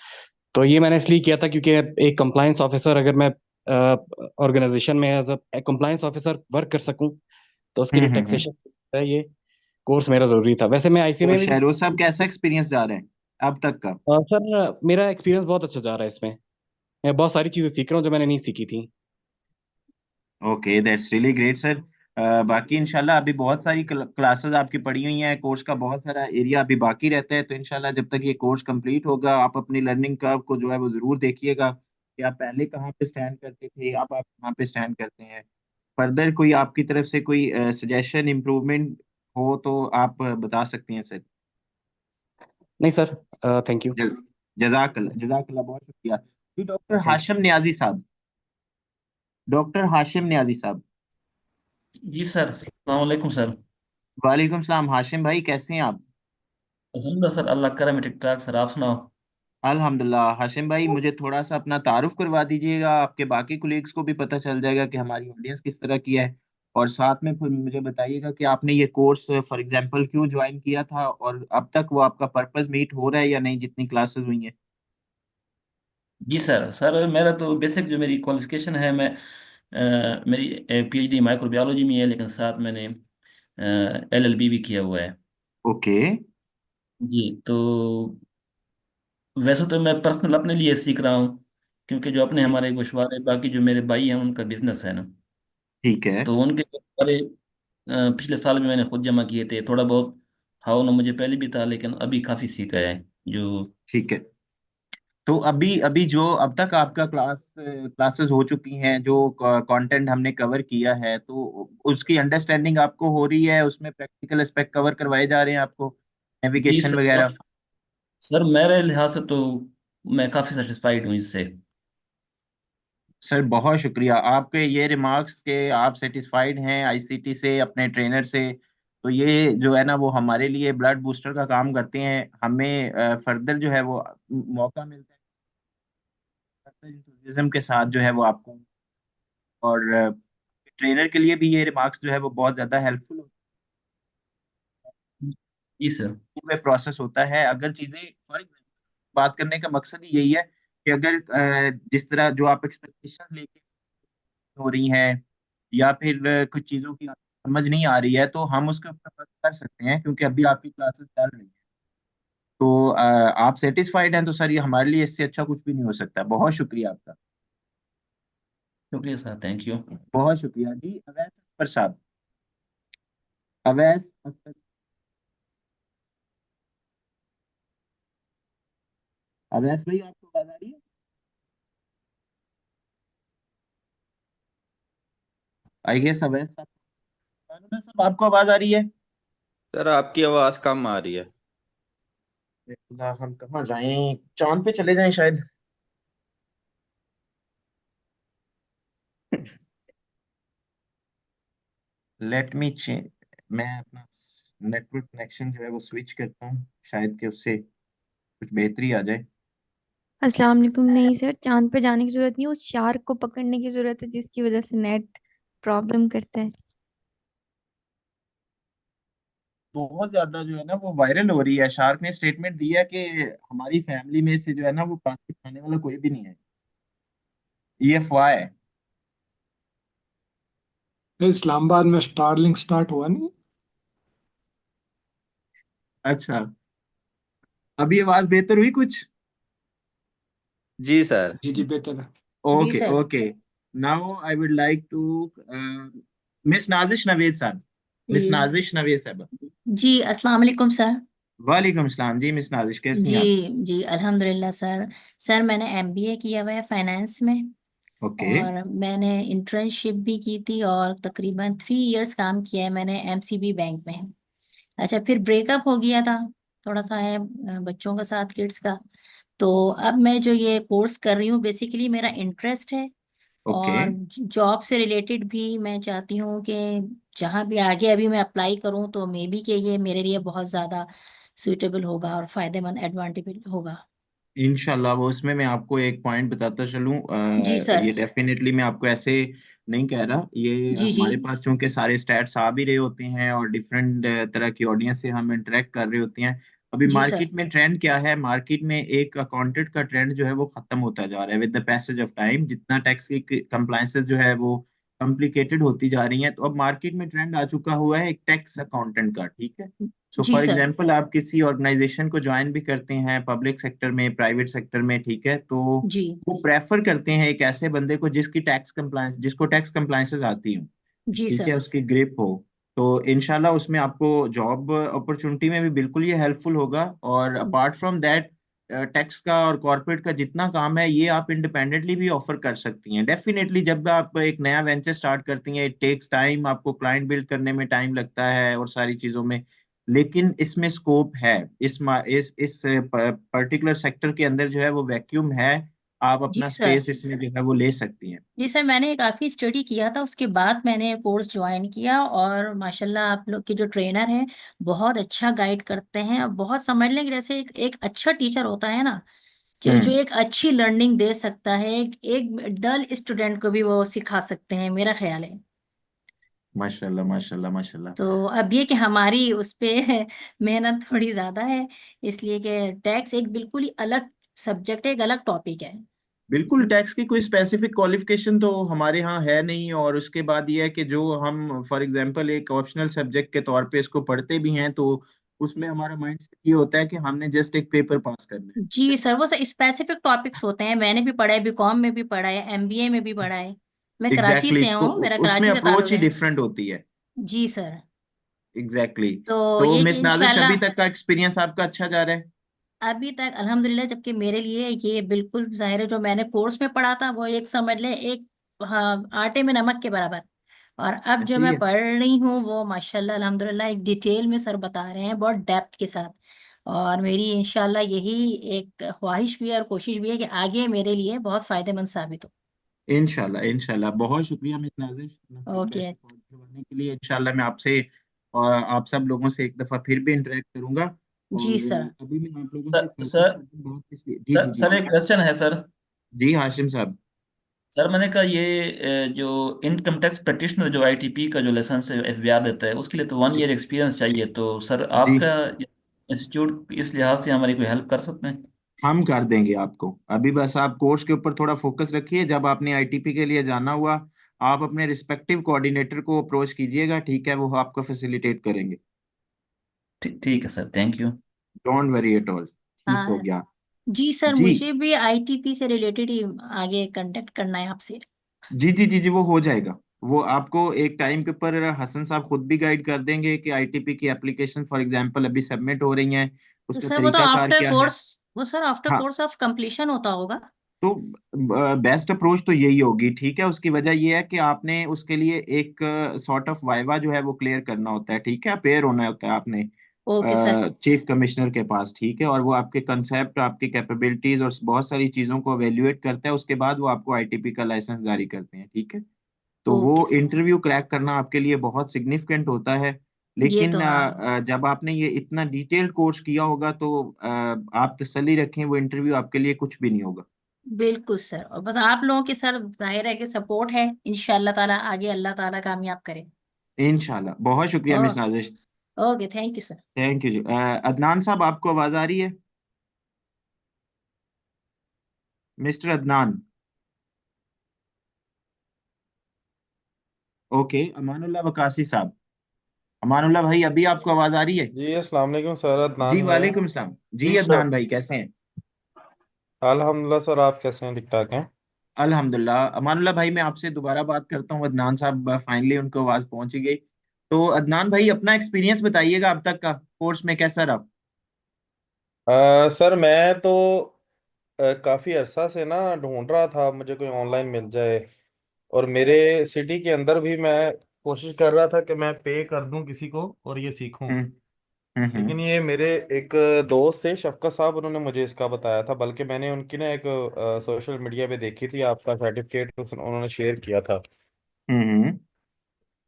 Speaker 7: तो ये मैंने इसलिए किया था क्योंकि एक कंप्लायंस ऑफिसर, अगर मैं ऑर्गेनाइजेशन में as a compliance officer work कर सकूं, तो उसके लिए
Speaker 1: हम्म।
Speaker 7: टैक्सेशन है, ये कोर्स मेरा जरूरी था। वैसे मैं आईसी
Speaker 1: तो
Speaker 7: में भी
Speaker 1: शहरोज साहब, कैसा एक्सपीरियंस जा रहा है अब तक का?
Speaker 7: सर मेरा एक्सपीरियंस बहुत अच्छा जा रहा है इसमें। मैं बहुत सारी चीजें सीख रहा हूँ जो मैंने नहीं सीखी थी।
Speaker 1: Okay, that's really great sir. बाकी इंशाल्लाह अभी बहुत सारी क्लासेस आपकी पड़ी हुई हैं, कोर्स का बहुत सारा एरिया अभी बाकी रहता है, तो इंशाल्लाह जब तक ये कोर्स कंप्लीट होगा आप अपनी लर्निंग कर्व को जो है वो जरूर देखिएगा कि आप पहले कहाँ पे स्टैंड करते थे, अब आप कहाँ पे स्टैंड करते हैं। फर्दर कोई आपकी तरफ से कोई सजेशन इम्प्रूवमेंट हो तो आप बता सकते हैं सर।
Speaker 7: नहीं सर, थैंक यू।
Speaker 1: जज, जजाकल्ला जजाकल्ला, बहुत शुक्रिया जी। डॉक्टर
Speaker 7: थैंक
Speaker 1: हाशिम न्याजी साहब, डॉक्टर हाशिम न्याजी साहब।
Speaker 8: जी सर, अस्सलाम वालेकुम सर।
Speaker 1: वालेकुम सलाम हाशिम भाई, कैसे हैं आप?
Speaker 8: अल्हम्दुलिल्लाह सर, अल्लाह करम है, ठीक ठाक सर, आप सुनाओ।
Speaker 1: अल्हम्दुलिल्लाह। हाशिम भाई, मुझे थोड़ा सा अपना तारुफ करवा दीजिएगा, आपके बाकी कुलीग्स को भी पता चल जाएगा कि हमारी ऑडियंस किस तरह की है। और साथ में फिर मुझे बताइएगा कि आपने ये कोर्स फॉर एग्जांपल क्यों ज्वाइन किया था, और अब तक वो आपका पर्पस मीट हो रहा है या नहीं, जितनी क्लासेस हुई हैं।
Speaker 8: जी सर मेरा तो बेसिक जो मेरी क्वालिफिकेशन है, मैं मेरी पीएचडी माइक्रोबायोलॉजी में है, लेकिन साथ मैंने एलएलबी भी किया हुआ है।
Speaker 1: ओके।
Speaker 8: जी, तो वैसे तो मैं पर्सनल अपने लिए सीख रहा हूँ, क्योंकि जो अपने
Speaker 1: ठीक।
Speaker 8: हमारे गोशवारे बाकी जो मेरे भाई हैं उनका बिजनेस है ना,
Speaker 1: ठीक है।
Speaker 8: तो उनके सारे पिछले साल में मैंने खुद जमा किए थे थोड़ा बहुत। हाउ ना मुझे पहले भी था, लेकिन अभी काफ़ी सीखा है जो।
Speaker 1: ठीक है। तो अभी अभी जो अब तक आपका क्लासेस हो चुकी हैं, जो कंटेंट हमने कवर किया है, तो उसकी अंडरस्टैंडिंग आपको हो रही है, उसमें प्रैक्टिकल एस्पेक्ट कवर करवाए जा रहे हैं आपको,
Speaker 8: जी
Speaker 1: नेविगेशन
Speaker 8: सर,
Speaker 1: वगैरह?
Speaker 8: सर मेरे लिहाज से तो मैं काफ़ी सेटिस्फाइड हूँ इससे।
Speaker 1: सर बहुत शुक्रिया आपके ये रिमार्क्स के, आप सेटिस्फाइड हैं आईसीटी से, अपने ट्रेनर से। तो ये जो है ना वो हमारे लिए ब्लड बूस्टर का काम करते हैं, हमें फर्दर जो है वो मौका मिलता है इंथुसिज्म के साथ जो है वो आपको, और ट्रेनर के लिए भी ये रिमार्क्स जो है वो बहुत ज़्यादा हेल्पफुल
Speaker 8: जी सर।
Speaker 1: हुए प्रोसेस होता है। अगर चीज़ें बात करने का मकसद ही यही है कि अगर जिस तरह जो आप एक्सपेक्टेशंस लेके हो रही हैं, या फिर कुछ चीज़ों की समझ नहीं आ रही है, तो हम उसके ऊपर वर्क कर सकते हैं, क्योंकि अभी आपकी क्लासेस चल रही हैं। तो आप सेटिस्फाइड हैं तो सर ये हमारे लिए इससे अच्छा कुछ भी नहीं हो सकता। बहुत शुक्रिया आपका।
Speaker 8: शुक्रिया सर, थैंक यू।
Speaker 1: बहुत शुक्रिया जी। अवैस अख्तर साहब, अवैस अख्तर, अवैस भाई आपको आवाज आ रही है? आई गेस अवैस साहब, अवैस साहब आपको आवाज आ रही है?
Speaker 9: सर आपकी आवाज कम आ रही है।
Speaker 1: अल्लाह, हम कहाँ जाएं, चांद पे चले जाएं शायद। लेट मी चेंज, मैं अपना नेटवर्क कनेक्शन जो है वो स्विच करता हूँ, शायद कि उससे कुछ बेहतरी आ जाए।
Speaker 10: अस्सलाम वालेकुम। नहीं सर, चांद पे जाने की जरूरत नहीं है, उस शार्क को पकड़ने की जरूरत है जिसकी वजह से नेट प्रॉब्लम करता है।
Speaker 1: बहुत ज्यादा जो है ना वो वायरल हो रही है, शार्क ने स्टेटमेंट दिया है कि हमारी फैमिली में से जो है ना वो प्लास्टिक खाने वाला कोई भी नहीं है, ये अफवाह है।
Speaker 11: तो इस्लामाबाद में स्टारलिंक स्टार्ट हुआ नहीं?
Speaker 1: अच्छा, अभी आवाज बेहतर हुई कुछ?
Speaker 9: जी सर।
Speaker 11: जी जी, बेहतर है।
Speaker 5: जी
Speaker 1: okay
Speaker 5: sir.
Speaker 1: Okay. Now I would like to miss Nazish Naved साहब, मिस
Speaker 12: जी
Speaker 1: नाजिश नवेद साहब।
Speaker 12: जी, अस्सलाम वालेकुम सर।
Speaker 1: वालेकुम सलाम जी। मिस नाजिश, कैसी
Speaker 12: जी
Speaker 1: हैं आप?
Speaker 12: जी, अल्हम्दुलिल्लाह सर। सर मैंने एमबीए किया हुआ है फाइनेंस में,
Speaker 1: ओके।
Speaker 12: और मैंने इंटर्नशिप भी की थी, और तकरीबन 3 इयर्स काम किया है मैंने एमसीबी बैंक में। अच्छा, फिर ब्रेकअप हो गया था, थोड़ा सा है बच्चों का साथ, किड्स का। तो अब मैं जो ये कोर्स कर रही हूँ, बेसिकली मेरा इंटरेस्ट है,
Speaker 1: ओके।
Speaker 12: और जॉब से रिलेटेड भी मैं चाहती हूँ कि जहाँ भी आगे अभी मैं अप्लाई करूँ तो मे बी कि ये मेरे लिए बहुत ज़्यादा सूटेबल होगा और फायदेमंद एडवांटेबल होगा।
Speaker 1: इंशाल्लाह वो उसमें मैं आपको एक पॉइंट बताता चलूँ,
Speaker 12: जी सर।
Speaker 1: ये डेफिनेटली मैं आपको ऐसे नहीं कह रहा, ये
Speaker 12: जी जी।
Speaker 1: हमारे पास चूंकि सारे स्टैट्स आ भी रहे होते हैं और डिफरेंट तरह की ऑडियंस से हम इंटरेक्ट कर रहे होते हैं। अभी
Speaker 12: जी सर।
Speaker 1: मार्केट में ट्रेंड क्या है, मार्केट में एक अकाउंटेंट का ट्रेंड जो है वो खत्म होता जा रहा है with the passage of time, जितना टैक्स की कंप्लायंसेस जो है वो कॉम्प्लिकेटेड होती जा रही हैं, तो अब मार्केट में ट्रेंड आ चुका हुआ है एक टैक्स अकाउंटेंट का, ठीक है। सो
Speaker 12: जी
Speaker 1: फॉर
Speaker 12: सर।
Speaker 1: एग्जांपल आप किसी ऑर्गेनाइजेशन को ज्वाइन भी करते हैं पब्लिक सेक्टर में, प्राइवेट सेक्टर में, ठीक है, तो
Speaker 12: जी।
Speaker 1: वो प्रेफर करते हैं एक ऐसे बंदे को जिसको टैक्स कंप्लायंसेस आती हो,
Speaker 12: जी
Speaker 1: ठीक है,
Speaker 12: सर।
Speaker 1: उसकी ग्रिप हो। तो इंशाल्लाह उसमें आपको जॉब अपॉर्चुनिटी में भी बिल्कुल ये हेल्पफुल होगा। और अपार्ट फ्रॉम दैट टैक्स का और कॉर्पोरेट का जितना काम है ये आप इंडिपेंडेंटली भी ऑफर कर सकती हैं। डेफिनेटली जब आप एक नया वेंचर स्टार्ट करती हैं, इट टेक्स टाइम, आपको क्लाइंट बिल्ड करने में टाइम लगता है और सारी चीजों में, लेकिन इसमें स्कोप है। इस पर्टिकुलर सेक्टर के अंदर जो है वो वैक्यूम है, आप
Speaker 12: जी
Speaker 1: अपना
Speaker 12: सर।
Speaker 1: स्पेस इसमें जो है वो ले सकती हैं।
Speaker 12: जी सर, मैंने काफ़ी स्टडी किया था, उसके बाद मैंने कोर्स ज्वाइन किया और माशाल्लाह आप लोग के जो ट्रेनर हैं बहुत अच्छा गाइड करते हैं और बहुत समझ लें कि जैसे एक अच्छा टीचर होता है ना, जो जो
Speaker 1: हम्म।
Speaker 12: एक अच्छी लर्निंग दे सकता है, एक डल स्टूडेंट को भी वो सिखा सकते हैं, मेरा ख्याल है।
Speaker 1: माशाल्लाह माशाल्लाह माशाल्लाह।
Speaker 12: तो अब ये कि हमारी उस पे मेहनत थोड़ी ज़्यादा है, इसलिए कि टैक्स एक बिल्कुल ही अलग सब्जेक्ट है, एक अलग टॉपिक है।
Speaker 1: बिल्कुल, टैक्स की कोई स्पेसिफिक क्वालिफिकेशन तो हमारे यहाँ है नहीं, और उसके बाद ये है कि जो हम फॉर एग्जांपल एक ऑप्शनल सब्जेक्ट के तौर पे इसको पढ़ते भी हैं, तो उसमें हमारा माइंडसेट ये होता है कि हमने जस्ट एक पेपर पास करना है, ठीक
Speaker 12: जी सर, वो स्पेसिफिक टॉपिक्स होते हैं, मैंने भी पढ़ा है, बीकॉम में भी पढ़ा है, एमबीए में भी पढ़ा है। मैं
Speaker 1: है।
Speaker 12: कराची
Speaker 1: एग्जैक्टली
Speaker 12: से
Speaker 1: तो
Speaker 12: हूँ, मेरा
Speaker 1: उसमें
Speaker 12: कराची से
Speaker 1: अप्रोच
Speaker 12: ताल्लुक
Speaker 1: ही
Speaker 12: है।
Speaker 1: डिफरेंट होती है।
Speaker 12: जी सर।
Speaker 1: एग्जैक्टली।
Speaker 12: तो
Speaker 1: तो
Speaker 12: ये कि
Speaker 1: मिस नाजिश अभी
Speaker 12: इंशाल्लाह
Speaker 1: तक का एक्सपीरियंस आपका अच्छा जा रहा है?
Speaker 12: अभी तक अल्हम्दुलिल्लाह, जबकि मेरे लिए ये बिल्कुल जाहिर है जो मैंने कोर्स में पढ़ा था वो एक समझ ले एक, हाँ, आटे में नमक के बराबर। और अब जो
Speaker 1: ऐसे ही
Speaker 12: मैं
Speaker 1: है।
Speaker 12: पढ़ रही हूँ वो माशाल्लाह अल्हम्दुलिल्लाह एक डिटेल में सर बता रहे हैं, बहुत डेप्थ के साथ। और मेरी इंशाल्लाह यही एक ख्वाहिश भी है और कोशिश भी है कि आगे मेरे लिए बहुत फायदेमंद साबित हो।
Speaker 1: इंशाल्लाह इंशाल्लाह, बहुत शुक्रिया मिस नाजिश अपना फीडबैक
Speaker 12: ओके।
Speaker 1: रिकॉर्ड करवाने के लिए। इंशाल्लाह मैं आपसे और आप सब लोगों से एक दफा फिर भी इंटरेक्ट करूंगा।
Speaker 12: जी
Speaker 1: और
Speaker 12: सर।
Speaker 1: अभी मैं आप लोगों से
Speaker 8: सर
Speaker 1: फोकस
Speaker 8: सर
Speaker 1: करके बात इसलिए, जी जी जी
Speaker 8: सर,
Speaker 1: जी
Speaker 8: एक क्वेश्चन है सर।
Speaker 1: जी हाशिम साहब।
Speaker 8: सर मैंने कहा ये जो इनकम टैक्स प्रैक्टिशनर जो आईटीपी का जो लाइसेंस है एफबीआर देता है, उसके लिए तो 1 ईयर
Speaker 1: जी
Speaker 8: एक्सपीरियंस चाहिए, तो सर
Speaker 1: जी
Speaker 8: आपका इंस्टीट्यूट इस लिहाज से हमारी कोई हेल्प कर सकते हैं?
Speaker 1: हम कर देंगे आपको। अभी बस आप कोर्स के ऊपर थोड़ा फोकस रखिए, जब आपने आईटीपी के लिए जाना हुआ, आप अपने रिस्पेक्टिव कोऑर्डिनेटर को अप्रोच कीजिएगा, ठीक है, वो आपको फैसिलिटेट करेंगे।
Speaker 8: ठीक है sir, thank you.
Speaker 1: Don't worry at all, ठीक हो
Speaker 12: हाँ।
Speaker 1: गया।
Speaker 12: जी सर,
Speaker 1: जी
Speaker 12: मुझे भी आईटीपी से रिलेटेड ही आगे कांटेक्ट करना है आपसे।
Speaker 1: जी जी जी जी, वो हो जाएगा। वो आपको एक टाइम के ऊपर हसन साहब खुद भी गाइड कर देंगे कि आईटीपी की एप्लीकेशन फॉर एग्जांपल अभी सबमिट हो रही हैं,
Speaker 12: तो
Speaker 1: उसका
Speaker 12: सर वो तो
Speaker 1: तरीकाकार
Speaker 12: आफ्टर
Speaker 1: क्या है।
Speaker 12: कोर्स, वो सर आफ्टर
Speaker 1: हाँ,
Speaker 12: कोर्स ऑफ कंप्लीशन होता होगा।
Speaker 1: तो बेस्ट अप्रोच तो यही होगी, ठीक है। उसकी वजह ये है कि आपने उसके लिए एक सॉर्ट ऑफ वाइवा जो है वो क्लियर करना होता है, ठीक है, अपेयर होना होता है आपने
Speaker 12: ओके सर।
Speaker 1: चीफ कमिश्नर के पास, ठीक है, और वो आपके कंसेप्ट, आपकी कैपेबिलिटीज और बहुत सारी चीजों को एवेल्युएट करता है, उसके बाद वो आपको आईटीपी का लाइसेंस जारी करते हैं, ठीक है। तो वो
Speaker 12: ओके सर।
Speaker 1: इंटरव्यू क्रैक करना आपके लिए बहुत सिग्निफिकेंट होता है।
Speaker 12: ये
Speaker 1: लेकिन
Speaker 12: तो हाँ।
Speaker 1: जब आपने ये इतना डिटेल्ड कोर्स किया होगा तो आप तसल्ली रखें, वो इंटरव्यू आपके लिए कुछ भी नहीं होगा।
Speaker 12: बिल्कुल सर, और बस आप लोगों की सर जाहिर है कि सपोर्ट है, इंशाल्लाह ताला आगे अल्लाह ताला कामयाब करे।
Speaker 1: इंशाल्लाह, बहुत शुक्रिया
Speaker 12: ओ,
Speaker 1: miss Nazish.
Speaker 12: Okay, thank you sir.
Speaker 1: Thank you जी। अदनान साहब, आपको आवाज आ रही है? मिस्टर अदनान। ओके, अमानुल्लाह वकासी साहब। अमानुल्लाह भाई, अभी आपको आवाज आ रही है?
Speaker 13: जी अस्सलाम वालेकुम सर,
Speaker 1: जी
Speaker 13: अदनान है।
Speaker 1: वालेकुम सलाम। जी
Speaker 13: जी सर,
Speaker 1: अदनान भाई, कैसे हैं?
Speaker 13: अल्हम्दुलिल्लाह सर, आप कैसे हैं? ठीक ठाक हैं?
Speaker 1: अल्हम्दुलिल्लाह। अमानुल्लाह भाई, मैं आपसे दोबारा बात करता हूँ। अदनान साहब फाइनली उनको आवाज पहुंच ही गई। तो अदनान भाई, अपना एक्सपीरियंस बताइएगा अब तक का कोर्स में कैसा रहा?
Speaker 13: सर मैं तो काफ़ी अरसा से ना ढूंढ रहा था मुझे कोई ऑनलाइन मिल जाए, और मेरे सिटी के अंदर भी मैं कोशिश कर रहा था कि मैं पे कर दूं किसी को और ये सीखूं।
Speaker 1: हम्म
Speaker 13: लेकिन ये मेरे एक दोस्त थे शफकत साहब, उन्होंने मुझे इसका बताया था, बल्कि मैंने उनकी ना एक सोशल मीडिया पे देखी थी आपका सर्टिफिकेट, उन्होंने शेयर किया था।
Speaker 1: हम्म।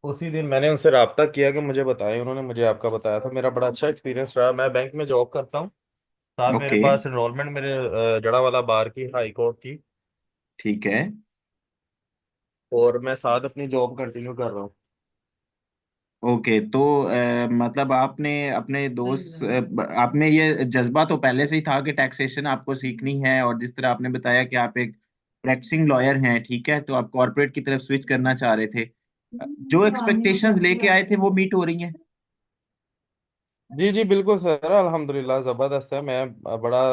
Speaker 13: उसी दिन मैंने उनसे रब्ता किया कि मुझे बताएं, उन्होंने मुझे आपका बताया था। मेरा बड़ा अच्छा एक्सपीरियंस रहा। मैं बैंक में जॉब करता हूँ, साथ मेरे
Speaker 1: ओके।
Speaker 13: पास एनरोलमेंट मेरे जड़ावाला बार की, हाई कोर्ट की,
Speaker 1: ठीक है।
Speaker 13: और मैं साथ अपनी जॉब कंटिन्यू कर रहा हूँ।
Speaker 1: ओके, तो मतलब आपने अपने दोस्त आपने ये जज्बा तो पहले से ही था कि टैक्सेशन आपको सीखनी है, और जिस तरह आपने बताया कि आप एक प्रैक्टिसिंग लॉयर हैं, ठीक है, तो आप कॉर्पोरेट की तरफ स्विच करना चाह रहे थे। जो एक्सपेक्टेशंस लेके आए थे वो मीट हो रही हैं?
Speaker 13: जी जी बिल्कुल सर, अल्हम्दुलिल्लाह ज़बरदस्त है। मैं बड़ा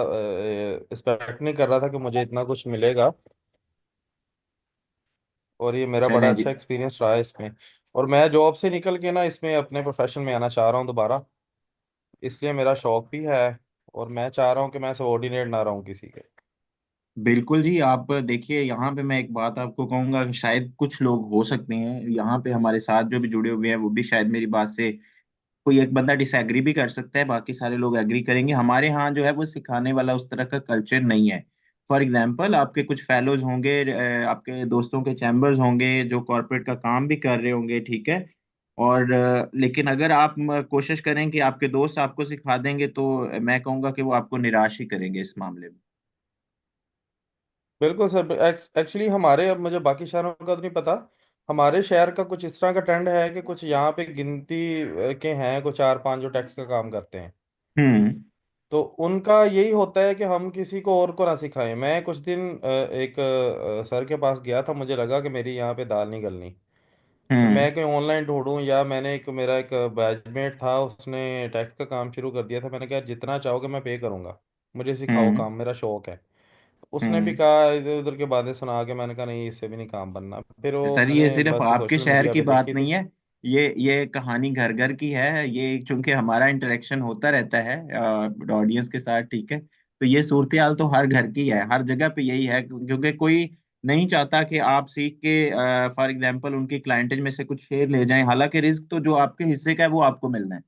Speaker 13: एक्सपेक्ट नहीं कर रहा था कि मुझे इतना कुछ मिलेगा, और ये मेरा बड़ा
Speaker 1: चलें जी।
Speaker 13: अच्छा एक्सपीरियंस रहा है इसमें। और मैं जॉब से निकल के ना इसमें अपने प्रोफेशन में आना चाह रहा हूँ दोबारा, इसलिए मेरा शौक भी है, और मैं चाह रहा हूँ कि मैं सबॉर्डिनेट ना रहूँ किसी के।
Speaker 1: बिल्कुल जी, आप देखिए यहाँ पे मैं एक बात आपको कहूँगा कि शायद कुछ लोग हो सकते हैं यहाँ पे हमारे साथ जो भी जुड़े हुए हैं, वो भी शायद मेरी बात से कोई एक बंदा डिसएग्री भी कर सकता है, बाकी सारे लोग एग्री करेंगे। हमारे यहाँ जो है वो सिखाने वाला उस तरह का कल्चर नहीं है। फॉर एग्जाम्पल, आपके कुछ फेलोज होंगे, आपके दोस्तों के चैम्बर्स होंगे जो कॉर्पोरेट का काम भी कर रहे होंगे, ठीक है, और लेकिन अगर आप कोशिश करें कि आपके दोस्त आपको सिखा देंगे, तो मैं कहूँगा कि वो आपको निराश ही करेंगे इस मामले में।
Speaker 13: बिल्कुल सर। एक्चुअली हमारे, अब मुझे बाकी शहरों का तो नहीं पता, हमारे शहर का कुछ इस तरह का ट्रेंड है कि कुछ यहाँ पे गिनती के हैं, कुछ 4-5 जो टैक्स का काम करते हैं।
Speaker 1: हम्म।
Speaker 13: तो उनका यही होता है कि हम किसी को और को ना सिखाएं। मैं कुछ दिन एक सर के पास गया था, मुझे लगा कि मेरी यहाँ पे दाल नहीं गलनी। तो
Speaker 1: हम्म।
Speaker 13: मैं कहीं ऑनलाइन ढूंढूं, या मैंने एक, मेरा एक बैचमेट था, उसने टैक्स का काम शुरू कर दिया था। मैंने कहा जितना चाहोगे मैं पे करूंगा, मुझे सिखाओ
Speaker 1: हम्म।
Speaker 13: काम, मेरा शौक है। उसने भी
Speaker 1: हम्म।
Speaker 13: कहा इधर उधर के बातें सुना के, मैंने कहा नहीं, इससे भी नहीं काम बनना। फिर वो
Speaker 1: सर, ये
Speaker 13: मैंने
Speaker 1: सिर्फ
Speaker 13: बस
Speaker 1: आपके
Speaker 13: सोशल
Speaker 1: शहर
Speaker 13: मीडिया
Speaker 1: की
Speaker 13: पे
Speaker 1: बात
Speaker 13: देखी
Speaker 1: नहीं
Speaker 13: थी।
Speaker 1: है। ये कहानी घर घर की है। ये चूंकि हमारा इंटरेक्शन होता रहता है ऑडियंस के साथ, ठीक है, तो ये सूरत हाल तो हर घर की है, हर जगह पे यही है, क्योंकि कोई नहीं चाहता कि आप सीख के फॉर एग्जांपल उनकी क्लाइंटेज में से कुछ शेयर ले जाएं, हालांकि रिस्क तो जो आपके हिस्से का है वो आपको मिलना है,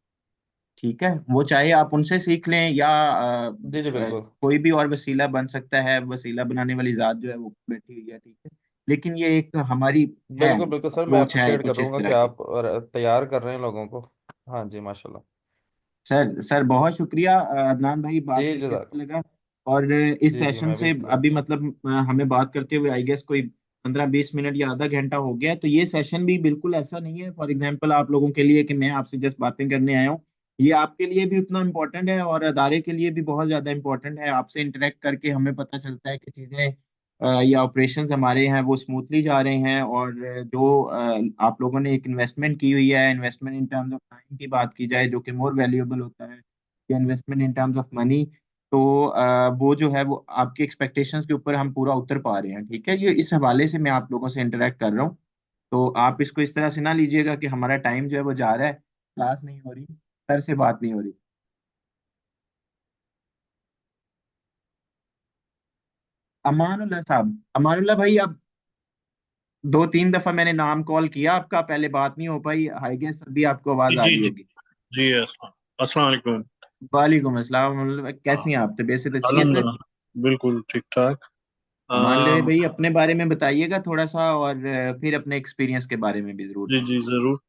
Speaker 1: ठीक है। वो चाहे आप उनसे सीख लें या
Speaker 13: जी जी बिल्कुल।
Speaker 1: कोई भी और वसीला बन सकता है, वसीला बनाने वाली जात जो है वो बैठी हुई है, ठीक है, लेकिन ये एक हमारी है
Speaker 13: बिल्कुल बिल्कुल सर, मैं
Speaker 1: अप्रोच है
Speaker 13: अप्रिशिएट
Speaker 1: कुछ इस
Speaker 13: करूंगा
Speaker 1: तरह
Speaker 13: कि
Speaker 1: की।
Speaker 13: आप तैयार कर रहे हैं लोगों को। हाँ जी माशाल्लाह।
Speaker 1: सर बहुत शुक्रिया अदनान भाई, बात
Speaker 13: जी
Speaker 1: करके अच्छा
Speaker 13: जजाक।
Speaker 1: लगा। और इस
Speaker 13: जी जी
Speaker 1: सेशन
Speaker 13: मैं भी
Speaker 1: से
Speaker 13: इंतजार
Speaker 1: अभी
Speaker 13: कर।
Speaker 1: मतलब हमें बात करते हुए आई गेस कोई 15-20 मिनट या आधा घंटा हो गया है, तो ये सेशन भी बिल्कुल ऐसा नहीं है फॉर एग्जांपल आप लोगों के लिए कि मैं आपसे जस्ट बातें करने आया हूँ। ये आपके लिए भी उतना इम्पोर्टेंट है और अदारे के लिए भी बहुत ज्यादा इम्पोर्टेंट है। आपसे इंटरेक्ट करके हमें पता चलता है कि चीजें या ऑपरेशंस हमारे हैं वो स्मूथली जा रहे हैं, और जो आप लोगों ने एक इन्वेस्टमेंट की हुई है, investment in terms of time की बात की जाए जो कि मोर वैल्यूएबल होता है, या investment in terms of money, तो वो जो है वो आपकी एक्सपेक्टेशंस के ऊपर हम पूरा उतर पा रहे हैं, ठीक है। ये इस हवाले से मैं आप लोगों से इंटरेक्ट कर रहा हूँ, तो आप इसको इस तरह से ना लीजिएगा कि हमारा टाइम जो है वो जा रहा है, क्लास नहीं हो रही, सर से बात नहीं हो रही। अमानुल्लाह साहब, अमानुल्लाह भाई, अब 2-3 दफा मैंने नाम कॉल किया आपका, पहले बात नहीं हो पाई, आई गेस अभी आपको आवाज आ
Speaker 14: जी
Speaker 1: रही
Speaker 14: जी
Speaker 1: होगी।
Speaker 14: जी। अस्सलाम वालेकुम।
Speaker 1: वालेकुम अस्सलाम। कैसी हैं आप? तबीयत से अच्छी है सर?
Speaker 14: अल्हम्दुलिल्लाह, बिल्कुल ठीक ठाक।
Speaker 1: अमान ले
Speaker 14: अम,
Speaker 1: भाई, अपने बारे में बताइएगा थोड़ा सा, और फिर अपने एक्सपीरियंस के बारे में भी जरूर।
Speaker 14: जी जी जरूर।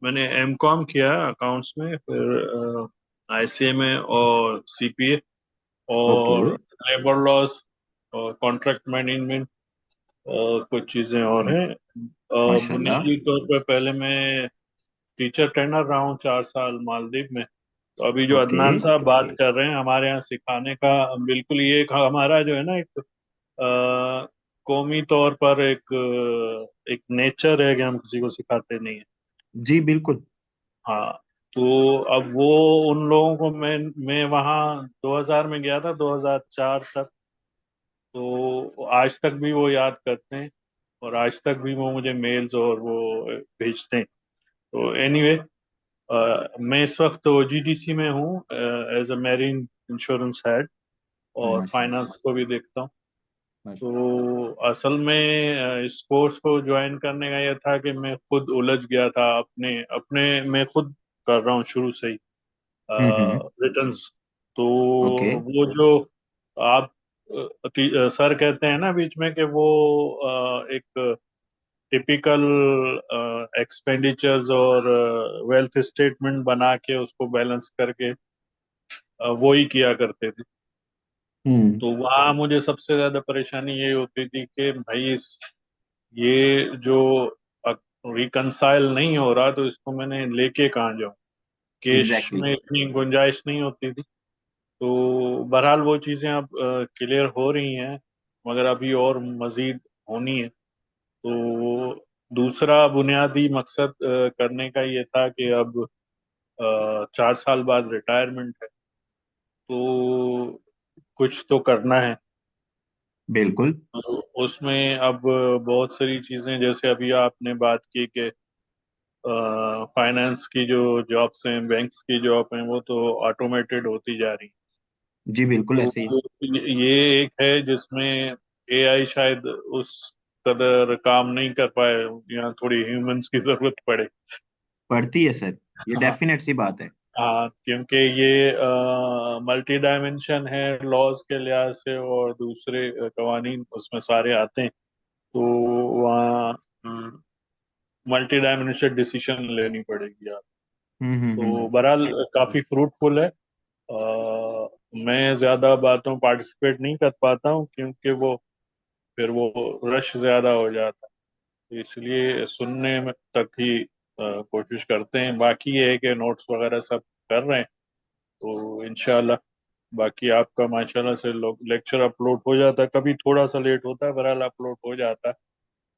Speaker 14: मैंने एमकॉम किया अकाउंट्स में, फिर आईसीए में, और सीपीए,
Speaker 1: ओके।
Speaker 14: और लेबर लॉस, और कॉन्ट्रैक्ट मैनेजमेंट, और कुछ चीज़ें और हैं।
Speaker 1: माशाल्लाह।
Speaker 14: बुनियादी तौर पर पहले मैं टीचर ट्रेनर रहा हूँ 4 साल मालदीव में। तो अभी जो
Speaker 1: ओके।
Speaker 14: अदनान साहब बात कर रहे हैं हमारे यहाँ सिखाने का, बिल्कुल ये एक हमारा जो है ना, एक कौमी तौर पर एक नेचर है कि हम किसी को सिखाते नहीं है।
Speaker 1: जी बिल्कुल।
Speaker 14: हाँ। तो अब वो उन लोगों को मैं वहाँ 2000 में गया था, 2004 तक। तो आज तक भी वो याद करते हैं, और आज तक भी वो मुझे मेल्स और वो भेजते हैं। तो एनीवे, मैं इस वक्त ओजीडीसी में हूँ as a marine insurance head, और
Speaker 1: माशाल्लाह।
Speaker 14: फाइनेंस को भी देखता हूँ।
Speaker 1: माशाल्लाह।
Speaker 14: तो असल में इस कोर्स को ज्वाइन करने का ये था कि मैं खुद उलझ गया था अपने अपने मैं खुद कर रहा हूँ शुरू से ही
Speaker 1: हम्म।
Speaker 14: रिटर्न्स। तो
Speaker 1: ओके।
Speaker 14: वो जो आप सर कहते हैं ना बीच में कि वो एक टिपिकल एक्सपेंडिचर्स और वेल्थ स्टेटमेंट बना के उसको बैलेंस करके वो ही किया करते थे।
Speaker 1: हम्म।
Speaker 14: तो वहाँ मुझे सबसे ज्यादा परेशानी ये होती थी कि भाई ये जो रिकंसाइल नहीं हो रहा तो इसको मैंने लेके कहाँ जाऊँ। Cash
Speaker 1: exactly.
Speaker 14: में इतनी गुंजाइश नहीं होती थी। तो बहरहाल वो चीज़ें अब क्लियर हो रही हैं, मगर अभी और मज़ीद होनी है। तो दूसरा बुनियादी मकसद करने का ये था कि अब 4 साल बाद रिटायरमेंट है, तो कुछ तो करना है।
Speaker 1: बिल्कुल।
Speaker 14: तो उसमें अब बहुत सारी चीज़ें, जैसे अभी आपने बात की कि फाइनेंस की जो जॉब्स हैं, बैंक्स की जॉब हैं, वो तो ऑटोमेटेड होती जा रही।
Speaker 1: जी बिल्कुल
Speaker 14: तो
Speaker 1: ऐसे ही
Speaker 14: ये एक है जिसमें एआई शायद उस कदर काम नहीं कर पाए, यहाँ थोड़ी ह्यूमंस की जरूरत पड़े।
Speaker 1: पड़ती है सर, ये
Speaker 14: हाँ
Speaker 1: डेफिनेट सी बात है।
Speaker 14: हाँ, क्योंकि ये मल्टी डायमेंशन है लॉज के लिहाज से, और दूसरे कवानीन उसमें सारे आते हैं। तो वहाँ मल्टी डायमेंशन डिसीजन लेनी पड़ेगी यार। तो
Speaker 1: हम्म।
Speaker 14: बहरहाल काफी फ्रूटफुल है। मैं ज्यादा बातों पार्टिसिपेट नहीं कर पाता हूँ क्योंकि वो फिर वो रश ज्यादा हो जाता है, इसलिए सुनने में तक ही कोशिश करते हैं। बाकी ये है कि नोट्स वगैरह सब कर रहे हैं, तो इंशाल्लाह। बाकी आपका माशाल्लाह से लेक्चर अपलोड हो जाता है, कभी थोड़ा सा लेट होता है, बहरहाल अपलोड हो जाता है,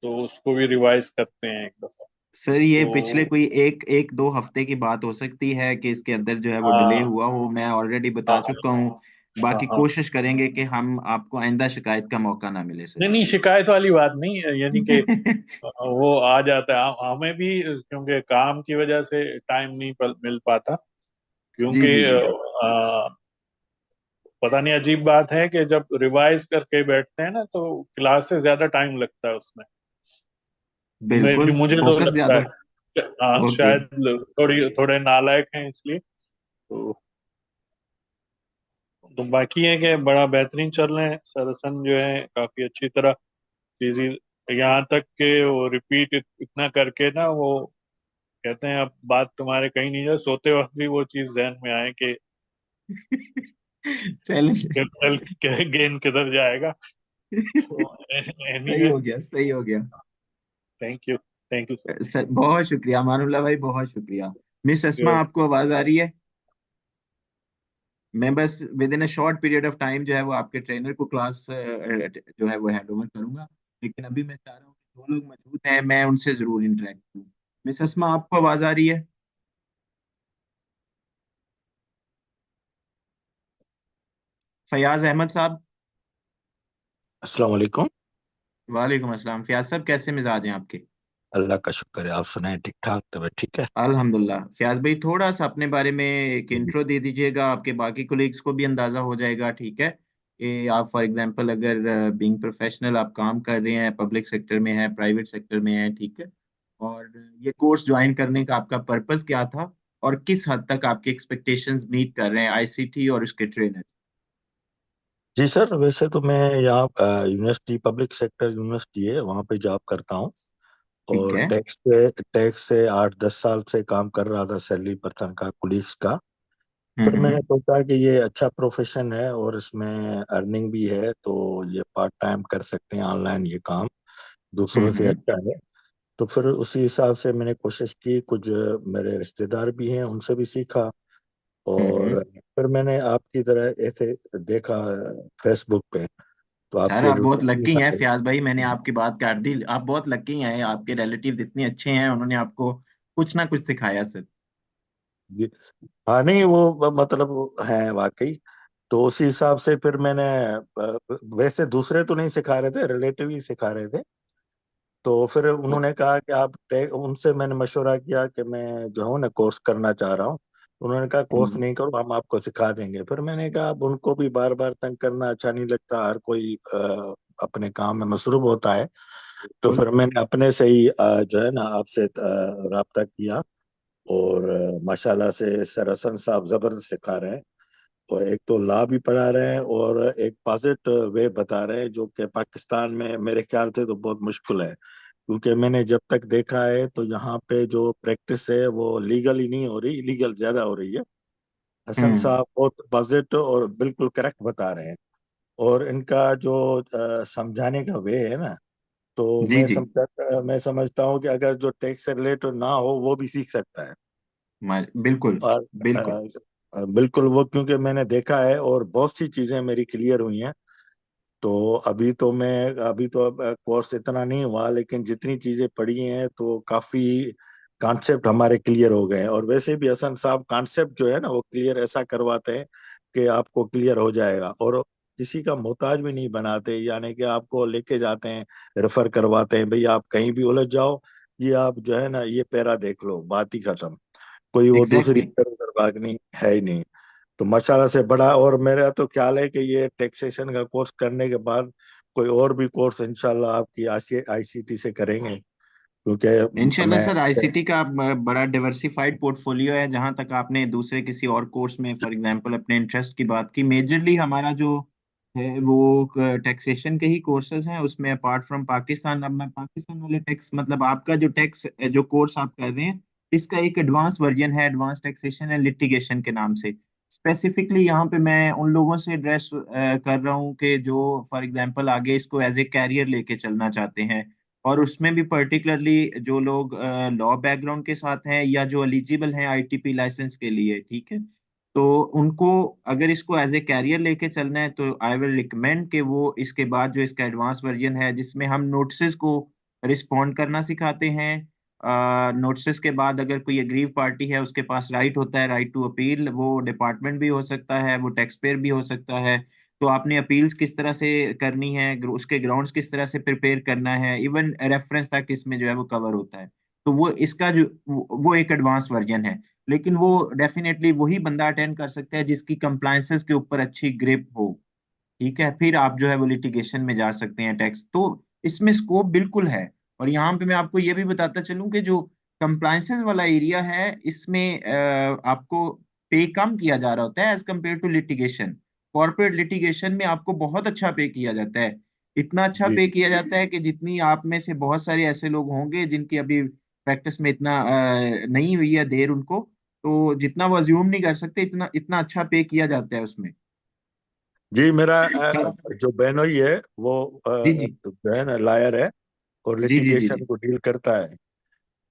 Speaker 14: तो उसको भी रिवाइज करते हैं एक दफा।
Speaker 1: सर ये पिछले
Speaker 14: तो
Speaker 1: कोई एक दो हफ्ते की बात हो सकती है कि इसके अंदर जो है वो डिले
Speaker 14: हाँ
Speaker 1: हुआ हो, मैं ऑलरेडी
Speaker 14: हाँ
Speaker 1: बता चुका हूँ।
Speaker 14: हाँ
Speaker 1: बाकी
Speaker 14: हाँ।
Speaker 1: कोशिश करेंगे कि हम आपको आइंदा शिकायत का मौका ना मिले सर।
Speaker 14: नहीं नहीं, शिकायत वाली बात नहीं है, यानी कि वो आ जाता है। हमें भी क्योंकि काम की वजह से टाइम नहीं मिल पाता,
Speaker 1: जी
Speaker 14: क्योंकि
Speaker 1: जी जी।
Speaker 14: पता नहीं, अजीब बात है कि जब रिवाइज करके बैठते हैं ना तो क्लास से ज्यादा टाइम लगता है उसमें।
Speaker 1: बिल्कुल
Speaker 14: मुझे तो
Speaker 1: फोकस
Speaker 14: लगता
Speaker 1: ज्यादा।
Speaker 14: है
Speaker 1: ओके।
Speaker 14: शायद थोड़े नालायक हैं इसलिए। तो बाकी है कि बड़ा बेहतरीन चल रहे हैं सरसन जो है, काफी अच्छी तरह चीजें, यहाँ तक के वो रिपीट इतना करके ना, वो कहते हैं अब बात तुम्हारे कहीं नहीं जाए, सोते वक्त भी वो चीज जहन में आए कि
Speaker 1: चलिए।
Speaker 14: कल गेन किधर जाएगा। तो
Speaker 1: सही
Speaker 14: एनीवे,
Speaker 1: हो गया, सही हो गया।
Speaker 14: Thank you sir.
Speaker 1: सर बहुत शुक्रिया मानुल्लाह भाई, बहुत शुक्रिया। मिस अस्मा
Speaker 14: You're
Speaker 1: आपको आवाज आ रही है? मैं बस with in a short period of time जो है वो आपके ट्रेनर को क्लास जो है वो हैंड ओवर करूंगा। लेकिन अभी मैं चाह रहा हूँ कि दो लोग मौजूद हैं, मैं उनसे जरूर इंटरेक्ट करूँ। मिस अस्मा आपको आवाज आ रही है? फयाज अहमद साहब।
Speaker 15: अस्सलाम वालेकुम।
Speaker 1: वालेकुम अस्सलाम। फयाज साहब कैसे मिजाज हैं आपके?
Speaker 15: अल्लाह का शुक्र है, आप सुनाएं, ठीक ठाक, तबीयत ठीक है?
Speaker 1: अल्हम्दुलिल्लाह। फयाज भाई थोड़ा सा अपने बारे में एक इंट्रो दे दीजिएगा, आपके बाकी कोलीग्स को भी अंदाजा हो जाएगा, ठीक है? कि आप फॉर एग्जांपल अगर बीइंग प्रोफेशनल आप काम कर रहे हैं, पब्लिक सेक्टर में है, प्राइवेट सेक्टर में है, ठीक है? और ये कोर्स ज्वाइन करने का आपका पर्पस क्या था, और किस हद तक आपके एक्सपेक्टेशंस मीट कर रहे हैं आईसीटी और उसके ट्रेनर?
Speaker 15: जी सर, वैसे तो मैं यहाँ यूनिवर्सिटी, पब्लिक सेक्टर यूनिवर्सिटी है, वहाँ पे जॉब करता हूँ।
Speaker 1: ठीक
Speaker 15: और
Speaker 1: है।
Speaker 15: टैक्स से 8-10 साल से काम कर रहा था, सैलरी पर तनख्वाह कुलीग्स का। फिर मैंने
Speaker 1: हम्म।
Speaker 15: सोचा कि ये अच्छा प्रोफेशन है और इसमें अर्निंग भी है, तो ये पार्ट टाइम कर सकते हैं ऑनलाइन ये काम, दूसरों से
Speaker 1: हम्म।
Speaker 15: अच्छा है। तो फिर उसी हिसाब से मैंने कोशिश की, कुछ मेरे रिश्तेदार भी हैं उनसे भी सीखा।
Speaker 1: हम्म।
Speaker 15: और फिर मैंने आपकी तरह ऐसे देखा फेसबुक पे, तो
Speaker 1: यार
Speaker 15: आपके
Speaker 1: आप बहुत
Speaker 15: रिव्यू
Speaker 1: लकी हैं
Speaker 15: आए।
Speaker 1: फयाज भाई, मैंने आपकी बात काट दी। आप बहुत लकी हैं, आपके रिलेटिव्स इतने अच्छे हैं, उन्होंने आपको कुछ ना कुछ सिखाया सर।
Speaker 15: जी। हाँ, नहीं वो मतलब वो है वाकई। तो उसी हिसाब से फिर मैंने वैसे दूसरे तो नहीं सिखा रहे थे, रिलेटिव ही सिखा रहे थे। तो फिर उन्होंने कहा कि उनसे मैंने मशवरा किया कि मैं जो हूँ ना कोर्स करना चाह रहा हूँ। उन्होंने कहा कोर्स
Speaker 1: हम्म।
Speaker 15: नहीं करो, हम आपको सिखा देंगे। फिर मैंने कहा अब उनको भी बार बार तंग करना अच्छा नहीं लगता, हर कोई अपने काम में मसरूफ होता है। तो फिर मैंने अपने से ही जो है ना आपसे राब्ता किया। और माशाल्लाह से सर हसन साहब जबरदस्त सिखा रहे हैं। और एक तो लॉ भी पढ़ा रहे हैं और एक पॉजिटिव वे बता रहे हैं, जो कि पाकिस्तान में मेरे ख्याल से तो बहुत मुश्किल है। क्योंकि मैंने जब तक देखा है तो यहाँ पे जो प्रैक्टिस है वो लीगल ही नहीं हो रही, इलीगल ज्यादा हो रही है। हसन साहब बहुत पॉजिटिव और बिल्कुल करेक्ट बता रहे हैं। और इनका जो समझाने का वे है ना, तो
Speaker 1: जी जी।
Speaker 15: मैं समझता हूँ कि अगर जो टैक्स से रिलेटेड ना हो वो भी सीख सकता है।
Speaker 1: बिल्कुल
Speaker 15: और
Speaker 1: बिल्कुल।
Speaker 15: बिल्कुल वो, क्योंकि मैंने देखा है और बहुत सी चीजें मेरी क्लियर हुई हैं। तो अभी तो अब कोर्स इतना नहीं हुआ, लेकिन जितनी चीजें पढ़ी हैं तो काफी कॉन्सेप्ट हमारे क्लियर हो गए हैं। और वैसे भी हसन साहब कॉन्सेप्ट जो है ना वो क्लियर ऐसा करवाते हैं कि आपको क्लियर हो जाएगा। और किसी का मोहताज भी नहीं बनाते, यानी कि आपको लेके जाते हैं, रेफर करवाते हैं, भाई आप कहीं भी उलझ जाओ, ये आप जो है ना ये पैरा देख लो, बात ही खत्म। कोई वो दूसरी
Speaker 1: एग्जैक्टली।
Speaker 15: इधर उधर भागनी है ही नहीं। तो माशाल्लाह से बड़ा, और मेरा तो ख्याल है कि ये टैक्सेशन का कोर्स करने के बाद कोई और भी कोर्स इंशाल्लाह आपकी आईसीटी से करेंगे। क्योंकि
Speaker 1: इंशाल्लाह
Speaker 15: मैं
Speaker 1: सर, आईसीटी का बड़ा डिवर्सिफाइड पोर्टफोलियो है। जहां तक आपने दूसरे किसी और कोर्स में फॉर एग्जांपल अपने इंटरेस्ट की बात की, मेजरली हमारा जो है वो टैक्सेशन के ही कोर्सेज हैं। उसमें अपार्ट फ्रॉम पाकिस्तान, अब मैं पाकिस्तान वाले टैक्स मतलब आपका जो टैक्स जो कोर्स आप कर रहे हैं, इसका एक एडवांस वर्जन है, एडवांस टैक्सेशन एंड लिटिगेशन के नाम से। स्पेसिफिकली यहाँ पे मैं उन लोगों से एड्रेस कर रहा हूँ कि जो फॉर एग्जांपल आगे इसको एज ए कैरियर लेके चलना चाहते हैं। और उसमें भी पर्टिकुलरली जो लोग लॉ बैकग्राउंड के साथ हैं या जो एलिजिबल हैं आईटीपी लाइसेंस के लिए, ठीक है। तो उनको अगर इसको एज ए कैरियर लेके चलना है तो आई विल रिकमेंड कि वो इसके बाद जो इसका एडवांस वर्जन है जिसमें हम नोटिस को रिस्पॉन्ड करना सिखाते हैं। नोटिस के बाद अगर कोई एग्रीव पार्टी है उसके पास राइट होता है, राइट टू अपील। वो डिपार्टमेंट भी हो सकता है, वो टैक्स पेयर भी हो सकता है। तो आपने अपील्स किस तरह से करनी है, उसके ग्राउंड्स किस तरह से प्रिपेयर करना है, इवन रेफरेंस तक इसमें जो है वो कवर होता है। तो वो इसका जो वो एक एडवांस वर्जन है। लेकिन वो डेफिनेटली वही बंदा अटेंड कर सकता है जिसकी कंप्लायंसेस के ऊपर अच्छी ग्रिप हो, ठीक है। फिर आप जो है वो लिटिगेशन में जा सकते हैं टैक्स। तो इसमें स्कोप बिल्कुल है। और यहाँ पे मैं आपको ये भी बताता चलूं कि जो कंप्लायंसेस वाला एरिया है इसमें आपको पे कम किया जा रहा होता है as compare to litigation. Corporate litigation में आपको बहुत अच्छा पे किया जाता है। इतना अच्छा
Speaker 15: जी
Speaker 1: पे किया जाता है कि जितनी आप में से बहुत सारे ऐसे लोग होंगे जिनकी अभी प्रैक्टिस में इतना नहीं हुई है देर उनको, तो जितना वो अज्यूम नहीं कर सकते, इतना इतना अच्छा पे किया जाता है उसमें।
Speaker 15: जी, मेरा
Speaker 1: खैर,
Speaker 15: जो बहनोई है वो
Speaker 1: जी जी
Speaker 15: जो है ना लायर है और
Speaker 1: जी जी जी
Speaker 15: लिटिगेशन
Speaker 1: जी
Speaker 15: को डील करता है।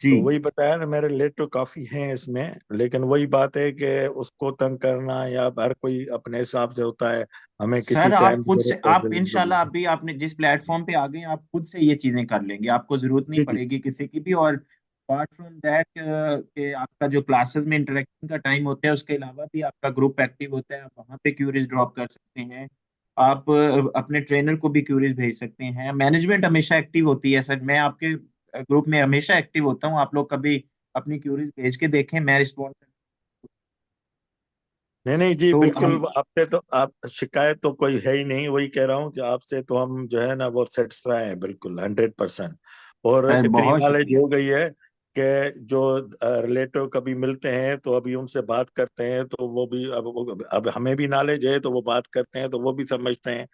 Speaker 1: जी।
Speaker 15: तो वही बताया ना, मेरे रिलेटिव काफी हैं इसमें, लेकिन वही बात है कि उसको तंग करना या हर कोई अपने हिसाब से होता है। हमें किसी
Speaker 1: सर आप
Speaker 15: टाइम
Speaker 1: खुद से,
Speaker 15: जरूरत है
Speaker 1: आप
Speaker 15: जल्दी।
Speaker 1: इंशाल्लाह अभी आपने जिस प्लेटफॉर्म पे आ गए हैं, आप खुद से ये चीजें कर लेंगे, आपको जरूरत नहीं
Speaker 15: जी जी
Speaker 1: पड़ेगी किसी की भी। और अपार्ट फ्रॉम दैट कि आपका जो क्लासेस में इंटरेक्शन का टाइम होता है उसके अलावा भी आपका ग्रुप एक्टिव होता है, आप वहाँ पे क्यूरीज ड्रॉप कर सकते हैं। आप अपने ट्रेनर को भी क्यूरीज भेज सकते हैं। मैनेजमेंट हमेशा एक्टिव होती है सर, मैं आपके ग्रुप में हमेशा एक्टिव होता हूँ। आप लोग कभी अपनी क्यूरीज भेज के देखें, मैं रिस्पॉन्ड।
Speaker 15: नहीं नहीं जी,
Speaker 1: तो हम,
Speaker 15: बिल्कुल आपसे तो आप शिकायत तो कोई है ही नहीं। वही कह रहा हूँ कि आपसे तो हम जो है ना वो सेटिस्फाई हैं बिल्कुल 100%। और
Speaker 1: सर
Speaker 15: इतनी
Speaker 1: बहुत
Speaker 15: नॉलेज
Speaker 1: शुक्रिया।
Speaker 15: हो गई है कि जो रिलेटिव कभी मिलते हैं तो अभी उनसे बात करते हैं तो वो भी अब हमें भी नॉलेज है तो वो बात करते हैं तो वो भी समझते हैं।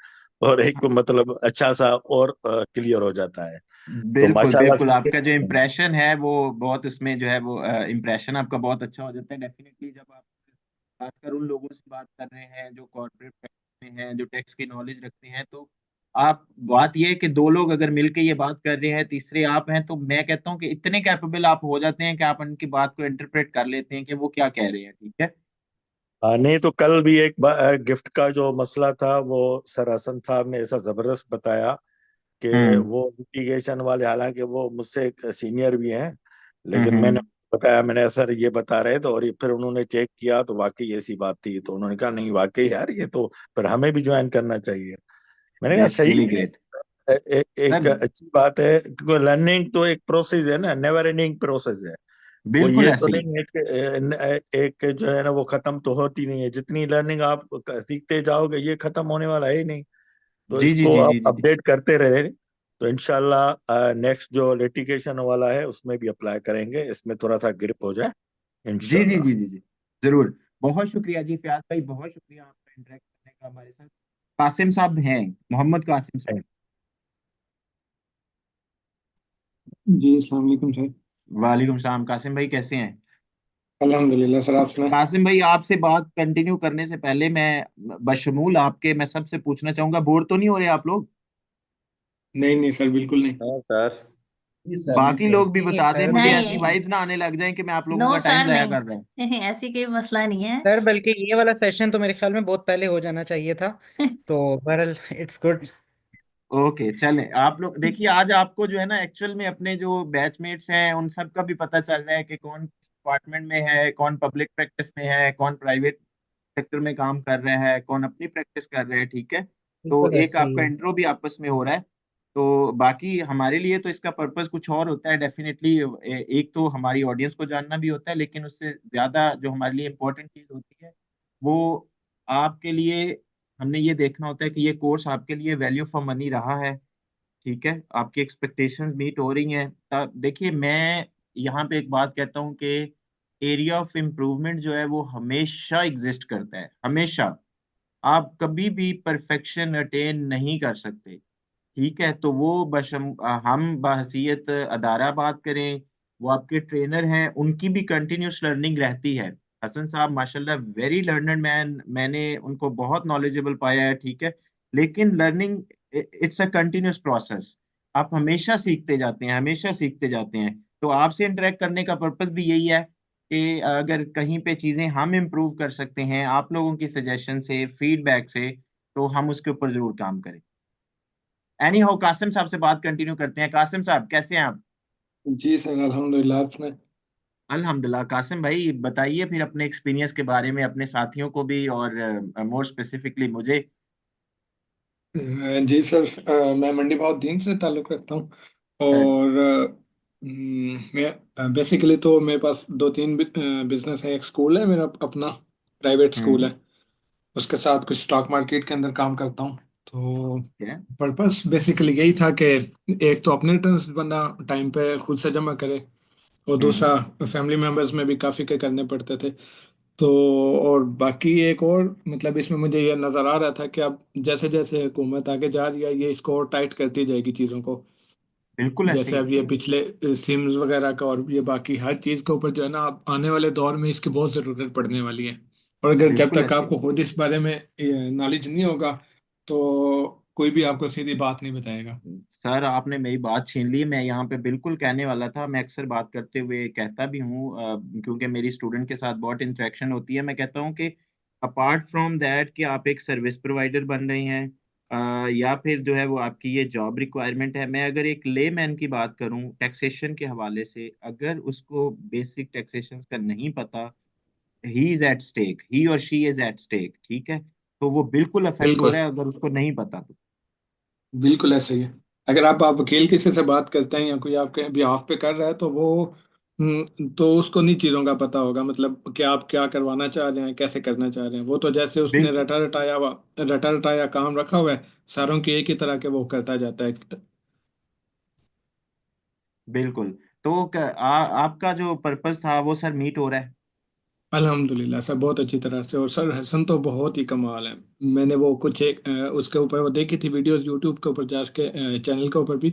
Speaker 15: और एक मतलब अच्छा सा और क्लियर हो जाता है। तो
Speaker 1: बिल्कुल
Speaker 15: माशाल्लाह
Speaker 1: बिल्कुल,
Speaker 15: से।
Speaker 1: आपका जो इम्प्रेशन है वो बहुत, उसमें जो है वो इम्प्रेशन आपका बहुत अच्छा हो जाता है डेफिनेटली जब आप खासकर उन लोगों से बात कर रहे हैं जो कॉर्पोरेट में हैं, जो टैक्स की नॉलेज रखते हैं। तो आप, बात ये है कि दो लोग अगर मिलके ये बात कर रहे हैं, तीसरे आप हैं, तो मैं कहता हूँ कि इतने कैपेबल आप हो जाते हैं कि आप उनकी बात को इंटरप्रेट कर लेते हैं कि वो क्या कह रहे हैं, ठीक है।
Speaker 15: नहीं तो कल भी एक गिफ्ट का जो मसला था वो सर हसन साहब ने ऐसा जबरदस्त बताया कि
Speaker 1: हम्म
Speaker 15: वो लिटिगेशन वाले, हालांकि वो मुझसे एक सीनियर भी हैं, लेकिन मैंने
Speaker 1: हम्म।
Speaker 15: बताया, मैंने सर ये बता रहे थे, और ये फिर उन्होंने चेक किया तो वाकई ऐसी बात थी। तो उन्होंने कहा नहीं वाकई यार ये तो फिर हमें भी ज्वाइन करना चाहिए। मैंने कहा
Speaker 1: दैट्स
Speaker 15: सही
Speaker 1: रियली
Speaker 15: है।
Speaker 1: ग्रेट
Speaker 15: एक
Speaker 1: सर।
Speaker 15: अच्छी बात है, क्योंकि लर्निंग तो एक प्रोसेस है ना, नेवर एंडिंग प्रोसेस है। वो
Speaker 1: बिल्कुल
Speaker 15: ये तो
Speaker 1: ऐसे ही।
Speaker 15: नहीं है कि एक जो है ना वो खत्म तो होती नहीं है। जितनी लर्निंग आप सीखते जाओगे ये खत्म होने वाला है ही नहीं। तो
Speaker 1: जी जी
Speaker 15: इसको
Speaker 1: जी
Speaker 15: आप
Speaker 1: जी जी जी
Speaker 15: अपडेट करते रहे तो इंशाल्लाह नेक्स्ट जो लिटिगेशन वाला है उसमें भी अप्लाई करेंगे, इसमें थोड़ा सा ग्रिप हो जाए
Speaker 1: जी जी
Speaker 15: इंशाल्लाह।
Speaker 1: जी जी जी जरूर। बहुत शुक्रिया जी फयाज भाई, बहुत शुक्रिया आपका इंटरेक्ट करने का हमारे साथ। कासिम साहब हैं, मोहम्मद कासिम साहब।
Speaker 11: जी अस्सलाम वालेकुम सर।
Speaker 1: वालेकुम सलाम। कासिम भाई कैसे हैं?
Speaker 11: अल्हम्दुलिल्लाह सर, आप सुनाए?
Speaker 1: कासिम भाई आपसे बात कंटिन्यू करने से पहले मैं बशमूल आपके मैं सबसे पूछना चाहूंगा, बोर तो नहीं हो रहे आप लोग?
Speaker 11: नहीं नहीं सर, बिल्कुल नहीं।
Speaker 9: हाँ सर।
Speaker 8: जी सर, जी
Speaker 1: बाकी
Speaker 8: सर।
Speaker 1: लोग भी
Speaker 4: नहीं
Speaker 1: बता दें,
Speaker 4: सर,
Speaker 1: मुझे
Speaker 12: नहीं
Speaker 1: ऐसी वाइब्स ना आने लग जाएं कि मैं आप लोगों
Speaker 12: नो
Speaker 1: का टाइम
Speaker 12: सर,
Speaker 1: जाया कर रहा हूँ।
Speaker 12: नहीं ऐसी कोई मसला नहीं है।
Speaker 4: सर बल्कि ये वाला सेशन तो मेरे ख्याल में बहुत पहले हो जाना चाहिए था। तो बहरहाल इट्स गुड।
Speaker 1: ओके चलें, आप लोग देखिए आज आपको जो है ना एक्चुअल में अपने जो बैचमेट्स हैं उन सब का भी पता चल रहा है कि कौन डिपार्टमेंट में है, कौन पब्लिक प्रैक्टिस में है, कौन प्राइवेट सेक्टर में काम कर रहा है, कौन अपनी प्रैक्टिस कर रहा है। ठीक है, तो
Speaker 4: बिल्कुल
Speaker 1: एक
Speaker 4: ऐसे ही
Speaker 1: आपका
Speaker 4: है।
Speaker 1: इंट्रो भी आपस में हो रहा है। तो बाकी हमारे लिए तो इसका पर्पस कुछ और होता है डेफिनेटली। एक तो हमारी ऑडियंस को जानना भी होता है, लेकिन उससे ज्यादा जो हमारे लिए इम्पोर्टेंट चीज होती है वो आपके लिए हमने ये देखना होता है कि ये कोर्स आपके लिए वैल्यू फॉर मनी रहा है। ठीक है, आपकी एक्सपेक्टेशंस मीट हो रही हैं। तब देखिए मैं यहाँ पे एक बात कहता हूँ कि एरिया ऑफ इम्प्रूवमेंट जो है वो हमेशा एग्जिस्ट करता है, हमेशा। आप कभी भी परफेक्शन अटेन नहीं कर सकते। ठीक है, तो वो हम बहसीयत अदारा बात करें, वो आपके ट्रेनर हैं, उनकी भी कंटिन्यूस लर्निंग रहती है। हसन साहब माशाल्लाह वेरी लर्नड मैन, मैंने उनको बहुत नॉलेजेबल पाया है। ठीक है, लेकिन learning it's a continuous process. आप हमेशा सीखते जाते हैं, हमेशा सीखते जाते हैं। तो आपसे इंटरेक्ट करने का पर्पस भी यही है कि अगर कहीं पे चीजें हम इम्प्रूव कर सकते हैं आप लोगों की सजेशन से, फीडबैक से, तो हम उसके ऊपर जरूर काम करें। एनी हाउ कासिम साहब से बात कंटिन्यू करते हैं। कासिम साहब कैसे हैं आप?
Speaker 11: जी सर, अल्हम्दुलिल्लाह, आप सुनाए?
Speaker 1: अल्हम्दुलिल्लाह। कासिम भाई बताइए फिर अपने एक्सपीरियंस के बारे में, अपने साथियों को भी और मोर स्पेसिफिकली मुझे।
Speaker 11: जी सर, मैं मंडी भाउद्दीन से ताल्लुक़ रखता हूँ।
Speaker 1: सर।
Speaker 11: और मैं बेसिकली तो मेरे पास दो तीन बिजनेस है। एक स्कूल है मेरा अपना, प्राइवेट स्कूल
Speaker 1: हम्म।
Speaker 11: है। उसके साथ कुछ स्टॉक मार्केट के अंदर काम करता हूँ। तो
Speaker 1: क्या?
Speaker 11: पर्पस बेसिकली यही था कि एक तो अपने रिटर्न्स बंदा टाइम पे खुद से जमा करे, और
Speaker 1: हम्म।
Speaker 11: दूसरा फैमिली मेम्बर्स में भी काफ़ी के करने पड़ते थे। तो और बाकी एक और मतलब इसमें मुझे ये नज़र आ रहा था कि अब जैसे जैसे हुकूमत आगे जा रही है, ये इसको और टाइट करती जाएगी चीज़ों को।
Speaker 1: बिल्कुल ऐसे
Speaker 11: जैसे
Speaker 1: ही
Speaker 11: अब ये पिछले सिम्स वगैरह का और ये बाकी हर चीज़ के ऊपर जो है ना, अब आने वाले दौर में इसकी बहुत ज़रूरत पड़ने वाली है। और अगर जब
Speaker 1: बिल्कुल
Speaker 11: तक
Speaker 1: ऐसे ही।
Speaker 11: आपको खुद इस बारे में नॉलेज नहीं होगा, तो कोई भी आपको सीधी बात नहीं बताएगा।
Speaker 1: सर आपने मेरी बात छीन ली, मैं यहाँ पे बिल्कुल कहने वाला था। मैं अक्सर बात करते हुए कहता भी हूँ क्योंकि मेरी स्टूडेंट के साथ बहुत इंटरेक्शन होती है। मैं कहता हूँ कि अपार्ट फ्रॉम दैट कि आप एक सर्विस प्रोवाइडर बन रहे हैं या फिर जो है वो आपकी ये जॉब रिक्वायरमेंट है। मैं अगर एक ले मैन की बात करूँ टैक्सेशन के हवाले से, अगर उसको बेसिक टैक्सेशन का नहीं पता, ही इज एट स्टेक, ही और शी इज एट स्टेक। ठीक है, तो वो बिल्कुल अफेक्ट हो
Speaker 11: बिल्कुल,
Speaker 1: रहा है अगर उसको नहीं पता तो।
Speaker 11: बिल्कुल ऐसा ही है। अगर आप वकील किसी से बात करते हैं या कोई आपके बिहाफ पे कर रहा है, तो वो तो उसको नहीं चीज़ों का पता होगा, मतलब कि आप क्या करवाना चाह रहे हैं, कैसे करना चाह रहे हैं। वो तो जैसे उसने
Speaker 1: बिल्कुल
Speaker 11: रटा रटाया काम रखा हुआ है, सारों की एक ही तरह के वो करता जाता है।
Speaker 1: बिल्कुल। तो आपका जो पर्पस था वो सर मीट हो रहा है?
Speaker 11: अल्हम्दुलिल्लाह सर, बहुत अच्छी तरह से। और सर हसन तो बहुत ही कमाल है। मैंने वो कुछ एक उसके ऊपर वो देखी थी वीडियोस यूट्यूब के ऊपर जाके, चैनल के ऊपर भी।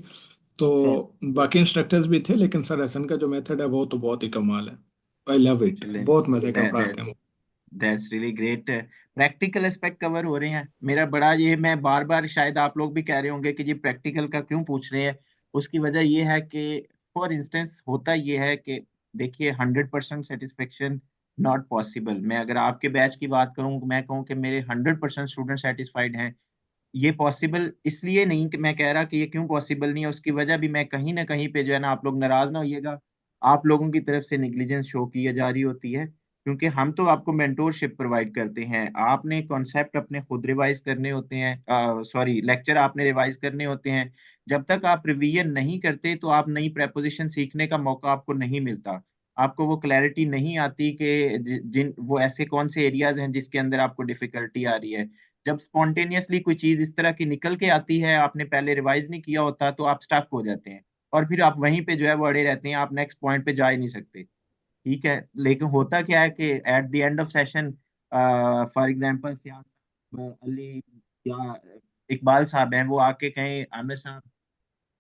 Speaker 11: तो
Speaker 1: सर
Speaker 11: बाकी इंस्ट्रक्टर्स भी थे, लेकिन सर हसन का जो मेथड है वो तो बहुत ही कमाल है। आई लव इट,
Speaker 1: चले,
Speaker 11: बहुत मजे का पढ़ाते हैं वो।
Speaker 1: That's really great. Practical aspect cover हो रहे हैं। मेरा बड़ा ये, मैं बार बार शायद आप लोग भी कह रहे होंगे कि जी प्रैक्टिकल का क्यों पूछ रहे हैं। उसकी वजह ये है कि फॉर इंस्टेंस होता ये है कि देखिए 100% सेटिस्फेक्शन नॉट पॉसिबल। मैं अगर आपके बैच की बात करूं, मैं कहूं कि मेरे 100% स्टूडेंट सेटिस्फाइड हैं, ये पॉसिबल इसलिए नहीं कि मैं कह रहा कि ये क्यों पॉसिबल नहीं है, उसकी वजह भी मैं कहीं ना कहीं पे जो है ना, आप लोग नाराज ना होइएगा, आप लोगों की तरफ से नेग्लिजेंस शो की जा रही होती है। क्योंकि हम तो आपको मेंटोरशिप प्रोवाइड करते हैं, आपने कॉन्सेप्ट अपने खुद रिवाइज करने होते हैं, सॉरी लेक्चर आपने रिवाइज करने होते हैं। जब तक आप रिवीजन नहीं करते तो आप नई प्रेपोजिशन सीखने का मौका आपको नहीं मिलता। आपको वो क्लैरिटी नहीं आती कि जिन वो ऐसे कौन से एरियाज हैं जिसके अंदर आपको डिफिकल्टी आ रही है। जब स्पॉन्टेनियसली कोई चीज इस तरह की निकल के आती है, आपने पहले रिवाइज नहीं किया होता, तो आप स्टक हो जाते हैं और फिर आप वहीं पे जो है वो अड़े रहते हैं, आप नेक्स्ट पॉइंट पे जा ही नहीं सकते। ठीक है, लेकिन होता क्या है कि at the end of session, for example Ali या इकबाल साहब हैं, वो आके कहें आमिर साहब,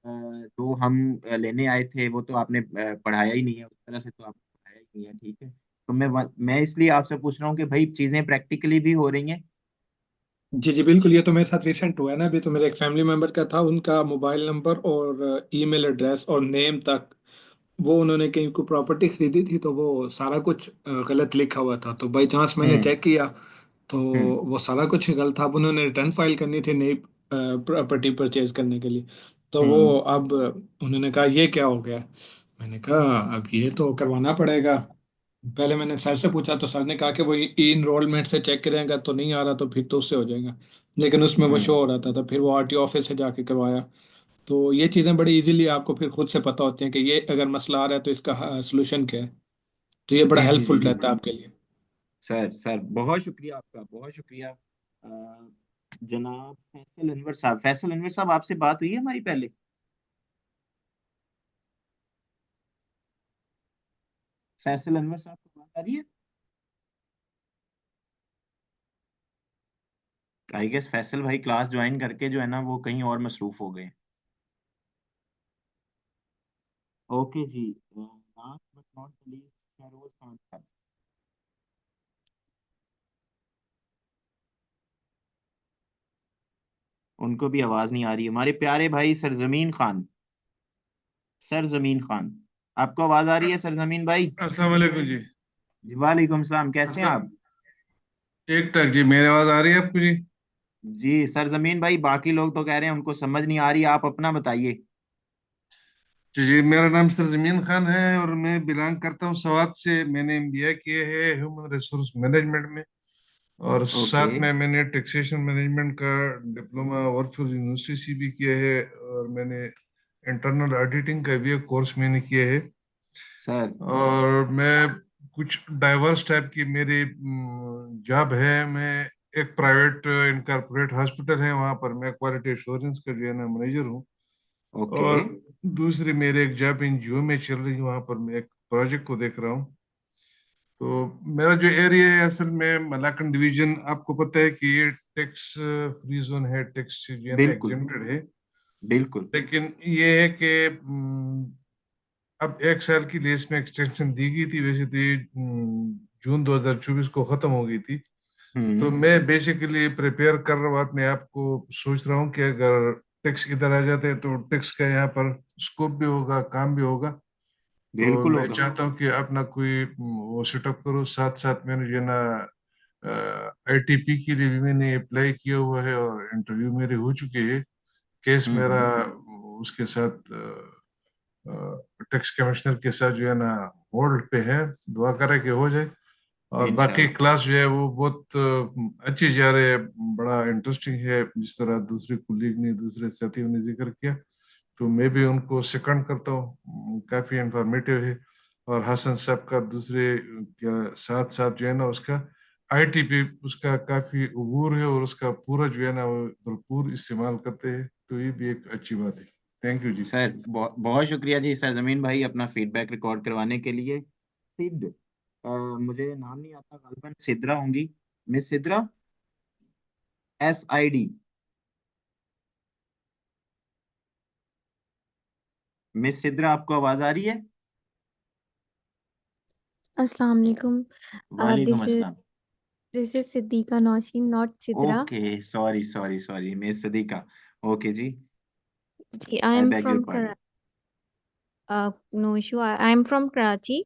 Speaker 1: जो हम लेने आए थे वो तो आपने पढ़ाया ही नहीं है, उस तरह से तो आपने पढ़ाया ही नहीं है। ठीक है, तो मैं इसलिए आपसे पूछ रहा हूँ कि भाई चीजें प्रैक्टिकली भी हो रही हैं।
Speaker 11: जी जी बिल्कुल, ये तो मेरे साथ रिसेंट हुआ है ना। अभी तो मेरे एक फैमिली मेंबर का था, उनका मोबाइल नंबर और ईमेल एड्रेस और नेम तक, वो उन्होंने कहीं को प्रॉपर्टी खरीदी थी, तो वो सारा कुछ गलत लिखा हुआ था। तो बाई चांस मैंने
Speaker 1: हम्म।
Speaker 11: चेक किया, तो
Speaker 1: हम्म।
Speaker 11: वो सारा कुछ गलत था। अब उन्होंने रिटर्न फाइल करनी थी नई प्रॉपर्टी परचेज करने के लिए। तो वो
Speaker 1: हम्म।
Speaker 11: अब उन्होंने कहा ये क्या हो गया। मैंने कहा अब ये तो करवाना पड़ेगा। पहले मैंने सर से पूछा, तो सर ने कहा कि वो ई इनरोलमेंट से चेक करेगा, तो नहीं आ रहा तो फिर तो उससे हो जाएगा। लेकिन उसमें वो शो
Speaker 1: हम्म।
Speaker 11: हो रहा था, तो फिर वो आरटीओ ऑफिस से जाके करवाया। तो ये चीज़ें बड़ी इजीली आपको फिर खुद से पता होती हैं कि ये अगर मसला आ रहा है तो इसका सोल्यूशन क्या है। तो ये बड़ा
Speaker 1: जी जी जी
Speaker 11: हेल्पफुल
Speaker 1: जी।
Speaker 11: रहता है आपके लिए।
Speaker 1: सर सर बहुत शुक्रिया आपका, बहुत शुक्रिया। जनाब फैसल अनवर साहब, फैसल अनवर साहब आपसे बात हुई है हमारी पहले? फैसल अनवर साहब को बात आ रही है? आई गेस फैसल भाई क्लास ज्वाइन करके जो है ना वो कहीं और मसरूफ हो गए। ओके जी, last but not the least, Shahroz Khan साहब। उनको भी आवाज नहीं आ रही। हमारे प्यारे भाई सरजमीन खान, सरजमीन खान, आपको आवाज आ रही है सरजमीन भाई?
Speaker 16: अस्सलाम वालेकुम जी।
Speaker 1: जी वालेकुम सलाम, कैसे हैं
Speaker 16: अस्सलाम।
Speaker 1: आप?
Speaker 16: ठीक ठाक जी, मेरी आवाज आ रही है आपको जी?
Speaker 1: जी सरजमीन भाई, बाकी लोग तो कह रहे हैं उनको समझ नहीं आ रही, आप अपना बताइए।
Speaker 16: जी जी, मेरा नाम सर जमीन खान है और मैं बिलोंग करता हूँ सवात से। मैंने एमबीए किए है ह्यूमन रिसोर्स मैनेजमेंट में, और
Speaker 1: ओके।
Speaker 16: साथ में मैंने टैक्सेशन मैनेजमेंट का डिप्लोमा वर्चुअल यूनिवर्सिटी से भी किया है, और मैंने इंटरनल ऑडिटिंग का भी एक कोर्स मैंने किया है।
Speaker 1: सर।
Speaker 16: और मैं कुछ डाइवर्स टाइप की मेरी जॉब है। मैं एक प्राइवेट इनकॉर्पोरेट हॉस्पिटल है, वहाँ पर मैं क्वालिटी एश्योरेंस का जो है ना मैनेजर हूँ।
Speaker 1: ओके।
Speaker 16: और दूसरी मेरे एक जॉब एनजीओ में चल रही है, वहाँ पर मैं एक प्रोजेक्ट को देख रहा हूँ। तो मेरा जो एरिया है असल में मलाकन डिवीजन, आपको पता है कि ये टैक्स फ्री जोन है, टैक्स से जो है ना
Speaker 1: बिल्कुल
Speaker 16: एग्जेम्प्टेड है।
Speaker 1: बिल्कुल।
Speaker 16: लेकिन ये है कि अब एक साल की लीज में एक्सटेंशन दी गई थी। वैसे तो ये जून 2024 को खत्म हो गई थी। तो
Speaker 1: हम्म।
Speaker 16: मैं बेसिकली प्रिपेयर कर रहा हूँ अपने आप को, सोच रहा हूँ कि अगर टैक्स इधर आ जाते हैं तो टैक्स का यहाँ पर स्कोप भी होगा, काम भी होगा। तो
Speaker 1: बिल्कुल
Speaker 16: मैं
Speaker 1: होगा।
Speaker 16: चाहता हूँ कि अपना कोई वो सेटअप करो। साथ साथ मैंने जो है ना आईटीपी के लिए भी मैंने अप्लाई किया हुआ है, और इंटरव्यू मेरे हो चुके हैं। केस मेरा
Speaker 1: हम्म।
Speaker 16: उसके साथ टैक्स कमिश्नर के साथ जो है ना होल्ड पे है। दुआ करें कि हो जाए। और बाकी
Speaker 1: इंशाल्लाह।
Speaker 16: क्लास जो है वो बहुत अच्छी जा रही है, बड़ा इंटरेस्टिंग है। जिस तरह दूसरे कुलीग ने, दूसरे साथियों ने जिक्र किया, तो मैं भी उनको सेकंड करता हूँ, काफी इंफॉर्मेटिव है। और हसन साहब का दूसरे क्या साथ साथ जो है ना उसका आईटी पे उसका काफी अबूर है, और उसका पूरा जो है ना वो भरपूर इस्तेमाल करते हैं। तो ये भी एक अच्छी बात है। Thank you ji.
Speaker 1: सर बहुत बहुत शुक्रिया जी सरजमीन भाई अपना फीडबैक रिकॉर्ड करवाने के लिए। सिद्ध, मुझे नाम नहीं आता, गालिबन सिद्रा होंगी, miss Sidra, SID। Miss Sidra आपको आवाज आ रही है?
Speaker 10: अस्सलाम वालेकुम।
Speaker 1: वालेकुम
Speaker 10: दिस इज
Speaker 1: अस्सलाम।
Speaker 10: This is Siddiqa Nausheen, not Sidra.
Speaker 1: Okay, sorry sorry sorry miss Sadiqa. Okay जी,
Speaker 10: जी, I
Speaker 1: I
Speaker 10: am
Speaker 1: beg your
Speaker 10: from
Speaker 1: pardon.
Speaker 10: No issue, I am from Karachi.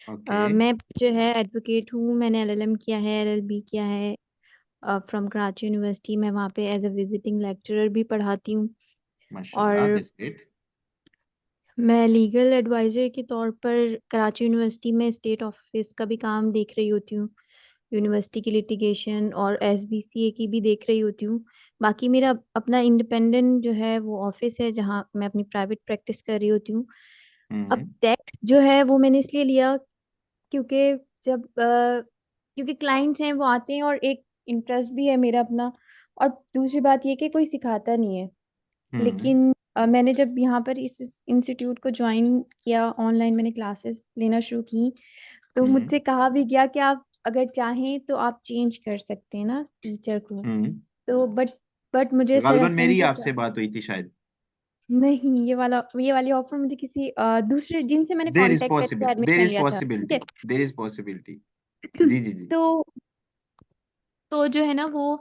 Speaker 1: Okay.
Speaker 10: मैं जो है एडवोकेट हूँ, मैंने एलएलएम किया है, एलएलबी किया है फ्रॉम कराची यूनिवर्सिटी। मैं वहाँ पे एज अ विजिटिंग लेक्चरर भी पढ़ाती हूँ।
Speaker 1: माशाल्लाह,
Speaker 10: और
Speaker 1: दैट्स ग्रेट।
Speaker 10: मैं लीगल एडवाइज़र के तौर पर कराची यूनिवर्सिटी में स्टेट ऑफिस का भी काम देख रही होती हूँ। यूनिवर्सिटी की लिटिगेशन और एसबीसीए की भी देख रही होती हूँ। बाकी मेरा अपना इंडिपेंडेंट जो है वो ऑफिस है, जहाँ मैं अपनी प्राइवेट प्रैक्टिस कर रही होती हूँ। अब
Speaker 1: हम्म।
Speaker 10: टैक्स जो है वो मैंने इसलिए लिया क्योंकि जब क्योंकि क्लाइंट्स हैं वो आते हैं और एक इंटरेस्ट भी है मेरा अपना। और दूसरी बात ये कि कोई सिखाता नहीं है।
Speaker 1: हम्म
Speaker 10: लेकिन मैंने जब यहाँ पर इस इंस्टीट्यूट को ज्वाइन किया, ऑनलाइन मैंने क्लासेस लेना शुरू की, तो मुझसे कहा भी गया कि आप अगर चाहें तो आप चेंज कर सकते हैं ना टीचर को।
Speaker 1: हम्म
Speaker 10: तो बट मुझे सर
Speaker 1: गालिबन
Speaker 10: हसन
Speaker 1: मेरी
Speaker 10: की
Speaker 1: आपसे बात हुई थी शायद।
Speaker 10: नहीं, ये वाली ऑफर मुझे किसी दूसरे जिनसे मैंने कांटेक्ट करके
Speaker 1: देर
Speaker 10: एडमिशन
Speaker 1: इज
Speaker 10: लिया था, ठीक
Speaker 1: पॉसिबिलिटी,
Speaker 10: है।
Speaker 1: There is possibility. जी जी जी।
Speaker 10: तो जो है ना वो,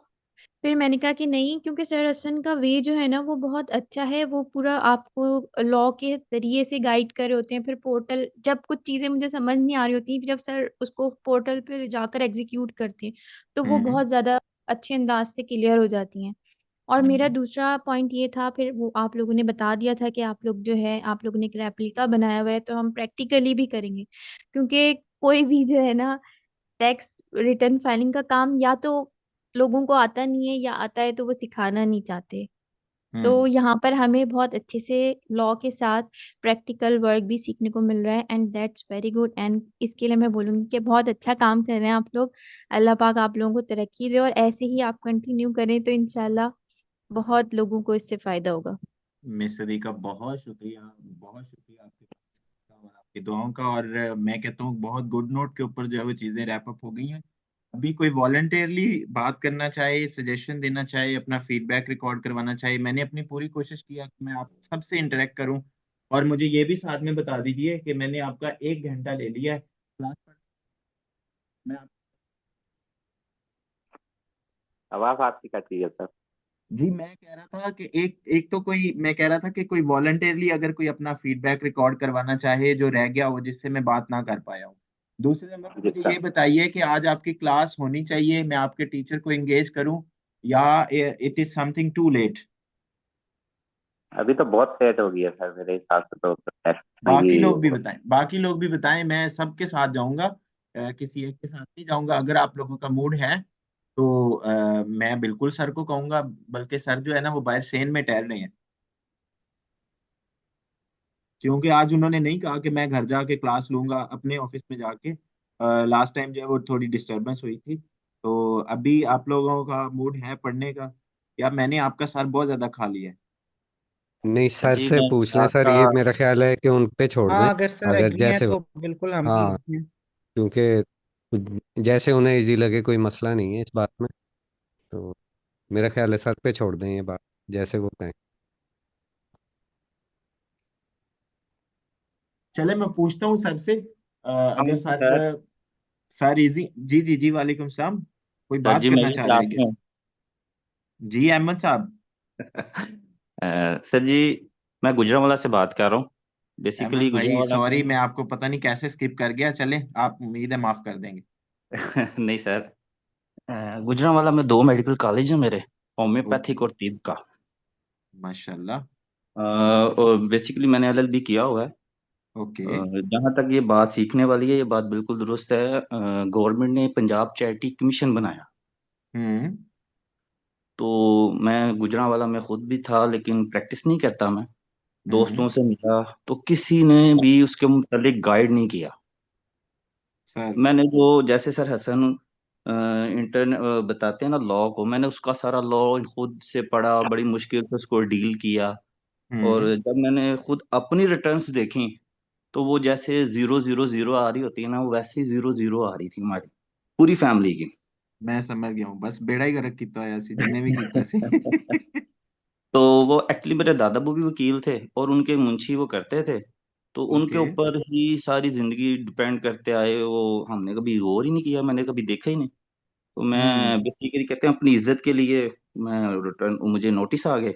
Speaker 10: फिर मैंने कहा कि नहीं, क्योंकि सर हसन का वे जो है ना वो बहुत अच्छा है। वो पूरा आपको लॉ के जरिए से गाइड कर रहे होते हैं। फिर पोर्टल, जब कुछ चीजें मुझे समझ नहीं आ रही होती, जब सर उसको पोर्टल पे जाकर एग्जीक्यूट करते हैं, तो वो
Speaker 1: हम्म
Speaker 10: बहुत ज्यादा अच्छे अंदाज से क्लियर हो जाती हैं। और मेरा दूसरा पॉइंट ये था, फिर वो आप लोगों ने बता दिया था कि आप लोग जो है, आप लोगों ने एक रेप्लिका बनाया हुआ है, तो हम प्रैक्टिकली भी करेंगे। क्योंकि कोई भी जो है ना टैक्स रिटर्न फाइलिंग का काम या तो लोगों को आता नहीं है, या आता है तो वो सिखाना नहीं चाहते। तो
Speaker 1: हम्म
Speaker 10: यहाँ पर हमें बहुत अच्छे से लॉ के साथ प्रैक्टिकल वर्क भी सीखने को मिल रहा है, and that's very good. And इसके लिए मैं बोलूँगी कि बहुत अच्छा काम कर रहे हैं आप लोग। अल्लाह पाक आप लोगों को तरक्की दे, और ऐसे ही आप कंटिन्यू करें तो इंशाल्लाह बहुत लोगों को इससे फायदा होगा।
Speaker 1: मिस सदीका, बहुत शुक्रिया आपके और आपकी दुआओं का। और मैं कहता हूँ बहुत गुड नोट के ऊपर जो है वो चीजें रैप अप हो गई हैं। अभी कोई वॉलंटियरली बात करना चाहे, सजेशन देना चाहे, अपना फीडबैक रिकॉर्ड करवाना चाहे, मैंने अपनी पूरी कोशिश किया कि मैं आप सबसे इंटरेक्ट करूं। और मुझे ये भी साथ में बता दीजिए कि मैंने आपका 1 घंटा ले लिया है क्लास पर। मैं आप...
Speaker 3: आवाज आपकी कट रही है सर।
Speaker 1: जी मैं कह रहा था कि एक एक तो कोई, मैं कह रहा था कि कोई वॉलंटियरली अगर कोई अपना फीडबैक रिकॉर्ड करवाना चाहे जो रह गया हो, जिससे मैं बात ना कर पाया हूँ। दूसरे नंबर पर
Speaker 3: जी
Speaker 1: मुझे
Speaker 3: सर।
Speaker 1: ये बताइए कि आज आपकी क्लास होनी चाहिए, मैं आपके टीचर को एंगेज करूं, या it is something too late?
Speaker 3: अभी तो बहुत लेट हो गया सर, मेरे हिसाब से तो टेस्ट में
Speaker 1: बाकी
Speaker 3: भी।
Speaker 1: लोग भी बताएं, बाकी लोग भी बताएं, मैं सबके साथ जाऊंगा, किसी एक के साथ नहीं जाऊंगा। अगर आप लोगों का मूड है तो मैं बिल्कुल सर को कहूंगा, बल्कि सर जो है ना वो बाहर सेन में टहल रहे हैं। क्योंकि आज उन्होंने नहीं कहा कि मैं घर जाके क्लास लूंगा अपने ऑफिस में जाके। लास्ट टाइम जो है वो थोड़ी डिस्टरबेंस हुई थी। तो अभी आप लोगों का मूड है पढ़ने का, या मैंने आपका सर बहुत ज्यादा खा लिया है?
Speaker 2: नहीं, सर
Speaker 3: जी
Speaker 2: से
Speaker 3: मैं
Speaker 2: पूछ लें सर,
Speaker 3: आपका।
Speaker 2: ये मेरा ख्याल है कि उन पे छोड़ दें।
Speaker 4: हाँ, अगर सर
Speaker 2: अगर
Speaker 4: एग्री हैं
Speaker 2: जैसे,
Speaker 4: तो बिल्कुल हम भी
Speaker 2: हाँ,
Speaker 4: एग्री हैं।
Speaker 2: क्योंकि जैसे उन्हें इजी लगे, कोई मसला नहीं है इस बात में। तो मेरा ख्याल है सर पे छोड़ दें ये बात, जैसे वो कहें।
Speaker 1: चले मैं पूछता हूँ सर से, अगर
Speaker 3: हम
Speaker 1: सर,
Speaker 3: सर।
Speaker 1: सर इजी, जी जी जी, वालेकुम सलाम। कोई
Speaker 3: सर
Speaker 1: बात
Speaker 3: जी मैं
Speaker 1: करना
Speaker 3: भी
Speaker 1: चाह रहे
Speaker 3: क्लास
Speaker 1: हैं
Speaker 3: में
Speaker 1: क्या?
Speaker 3: हूँ।
Speaker 1: जी अहमद साहब।
Speaker 3: सर जी मैं गुजरांवाला से बात कर रहा हूँ।
Speaker 1: अहमद
Speaker 3: बेसिकली
Speaker 1: भाई
Speaker 3: गुजरांवाला
Speaker 1: सॉरी,
Speaker 3: में।
Speaker 1: मैं आपको पता नहीं कैसे स्किप कर गया, चले आप उम्मीद है माफ कर देंगे।
Speaker 3: नहीं सर। गुजरांवाला में 2 मेडिकल कॉलेज है मेरे,
Speaker 1: ओके,
Speaker 3: होम्योपैथिक और तिब का।
Speaker 1: माशाल्लाह।
Speaker 3: और बेसिकली मैंने एलएलबी किया हुआ है।
Speaker 1: ओके।
Speaker 3: जहाँ तक ये बात सीखने वाली है, ये बात बिल्कुल दुरुस्त है। गवर्नमेंट ने पंजाब चैरिटी कमीशन बनाया।
Speaker 1: हम्म
Speaker 3: तो मैं गुजरांवाला में खुद भी था, लेकिन प्रैक्टिस नहीं करता मैं।
Speaker 1: हम्म
Speaker 3: दोस्तों से मिला तो किसी ने भी उसके मुतालिक गाइड नहीं किया।
Speaker 1: सर।
Speaker 3: मैंने जो जैसे सर हसन बताते हैं ना लॉ को, मैंने उसका सारा लॉ खुद से पढ़ा, बड़ी मुश्किल से उसको डील किया। और
Speaker 1: हम्म
Speaker 3: जब मैंने खुद अपनी रिटर्न्स देखी, तो वो जैसे 000 आ रही होती है ना, वो वैसे ही 000 आ रही थी हमारी पूरी फैमिली की।
Speaker 1: मैं समझ गया हूँ, बस बेड़ा ही गर्क किया है ऐसे जिन्ने भी कीता सी।
Speaker 3: तो वो एक्चुअली मेरे दादा वो भी वकील थे, और उनके मुंशी वो करते थे। तो उनके
Speaker 1: ओके।
Speaker 3: ऊपर ही सारी जिंदगी डिपेंड करते आए वो। हमने कभी गौर ही नहीं किया, मैंने कभी देखा ही नहीं। तो मैं
Speaker 1: हम्म
Speaker 3: बेसिकली कहते हैं अपनी इज्जत के लिए, मैं रिटर्न, मुझे नोटिस आ गए।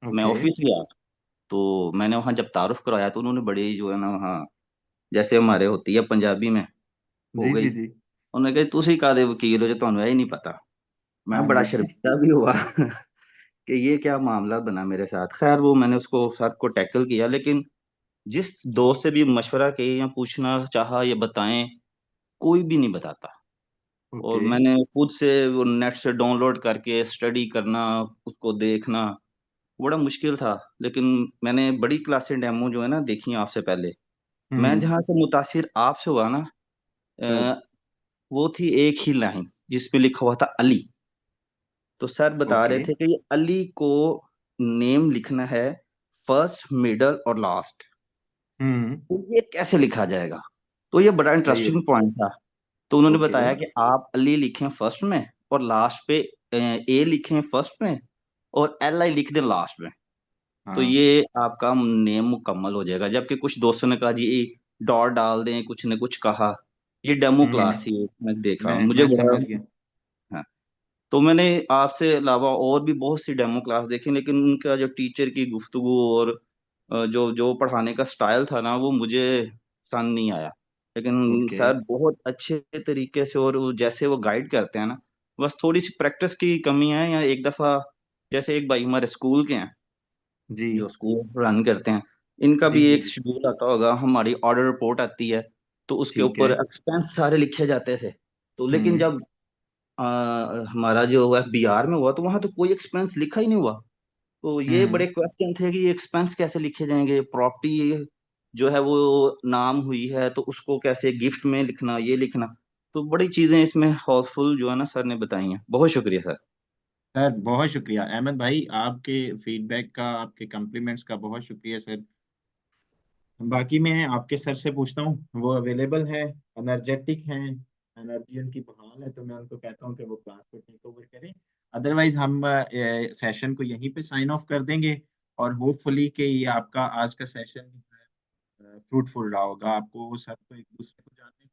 Speaker 3: मैं
Speaker 1: ओके।
Speaker 3: ऑफिस गया, तो मैंने वहाँ जब तारुफ कराया, तो उन्होंने बड़े ही जो है ना वहाँ, जैसे हमारे होती है पंजाबी में, हो
Speaker 1: जी
Speaker 3: गई।
Speaker 1: जी जी।
Speaker 3: उन्होंने कहा तुसी कादे वकील हो जो ਤੁਹਾਨੂੰ ਇਹ ही नहीं पता। मैं
Speaker 1: हाँ
Speaker 3: बड़ा
Speaker 1: जी।
Speaker 3: शर्मिंदा भी हुआ कि ये क्या मामला बना मेरे साथ। खैर वो मैंने उसको सर को टैकल किया, लेकिन जिस दोस्त से भी मशवरा किया या पूछना चाहा ये बताएं, कोई भी नहीं बताता। और
Speaker 1: ओके।
Speaker 3: मैंने खुद से वो नेट से डाउनलोड करके स्टडी करना, उसको देखना, बड़ा मुश्किल था। लेकिन मैंने बड़ी क्लासें डेमो जो है ना देखी आपसे पहले। मैं
Speaker 1: हम्म
Speaker 3: जहाँ से मुतासिर आपसे हुआ ना,
Speaker 1: सर।
Speaker 9: वो थी एक ही लाइन जिसमें लिखा हुआ था अली। तो सर बता रहे
Speaker 1: ओके।
Speaker 9: थे कि ये अली को नेम लिखना है फर्स्ट, मिडल और लास्ट। तो ये कैसे लिखा जाएगा? तो ये बड़ा
Speaker 1: सही है।
Speaker 9: इंटरेस्टिंग पॉइंट था। तो उन्होंने
Speaker 1: ओके।
Speaker 9: बताया कि आप अली लिखें फर्स्ट में, और लास्ट पे ए लिखें फर्स्ट में, और एल आई लिख दें लास्ट में। तो
Speaker 1: हाँ।
Speaker 9: ये आपका नेम मुकम्मल हो जाएगा। जबकि कुछ दोस्तों ने कहा जी डॉट डाल दें, कुछ ने कुछ कहा। ये डेमो क्लास थी, मैं देखा, मुझे
Speaker 1: मैं
Speaker 9: बड़ा।
Speaker 1: समझ गया।
Speaker 9: हाँ। तो मैंने आपसे अलावा और भी बहुत सी डेमो क्लास देखी, लेकिन उनका जो टीचर की गुफ्तगू और जो जो पढ़ाने का स्टाइल था ना, वो मुझे पसंद नहीं आया। लेकिन
Speaker 1: ओके।
Speaker 9: सर बहुत अच्छे तरीके से, और जैसे वो गाइड करते हैं ना, बस थोड़ी सी प्रैक्टिस की कमी है। या एक दफा, जैसे एक भाई हमारे स्कूल के हैं
Speaker 1: जी
Speaker 9: जो स्कूल रन करते हैं, इनका
Speaker 1: जी
Speaker 9: भी
Speaker 1: जी
Speaker 9: एक
Speaker 1: जी।
Speaker 9: शेड्यूल आता होगा, हमारी ऑर्डर रिपोर्ट आती है, तो उसके
Speaker 1: ठीक है।
Speaker 9: ऊपर एक्सपेंस सारे लिखे जाते थे। तो लेकिन
Speaker 1: हम्म
Speaker 9: जब हमारा जो FBR में हुआ, तो वहां तो कोई एक्सपेंस लिखा ही नहीं हुआ। तो ये बड़े
Speaker 1: हम्म
Speaker 9: क्वेश्चन थे कि ये एक्सपेंस कैसे लिखे जाएंगे, प्रॉपर्टी जो है वो नाम हुई है तो उसको कैसे गिफ्ट में लिखना, ये लिखना। तो बड़ी चीजें इसमें हाउसफुल जो है ना सर ने बताई हैं। बहुत शुक्रिया सर।
Speaker 1: सर, बहुत शुक्रिया अहमद भाई, आपके फीडबैक का, आपके कम्प्लीमेंट्स का बहुत शुक्रिया सर। बाकी मैं आपके सर से पूछता हूँ, वो अवेलेबल है, एनर्जेटिक हैं, एनर्जी उनकी बहाल है, तो मैं उनको कहता हूँ कि वो क्लास को टेक ओवर करें। अदरवाइज हम सेशन को यहीं पे साइन ऑफ कर देंगे, और होपफुली कि ये आपका आज का सेशन फ्रूटफुल रहा होगा, आपको सबको एक दूसरे को जानने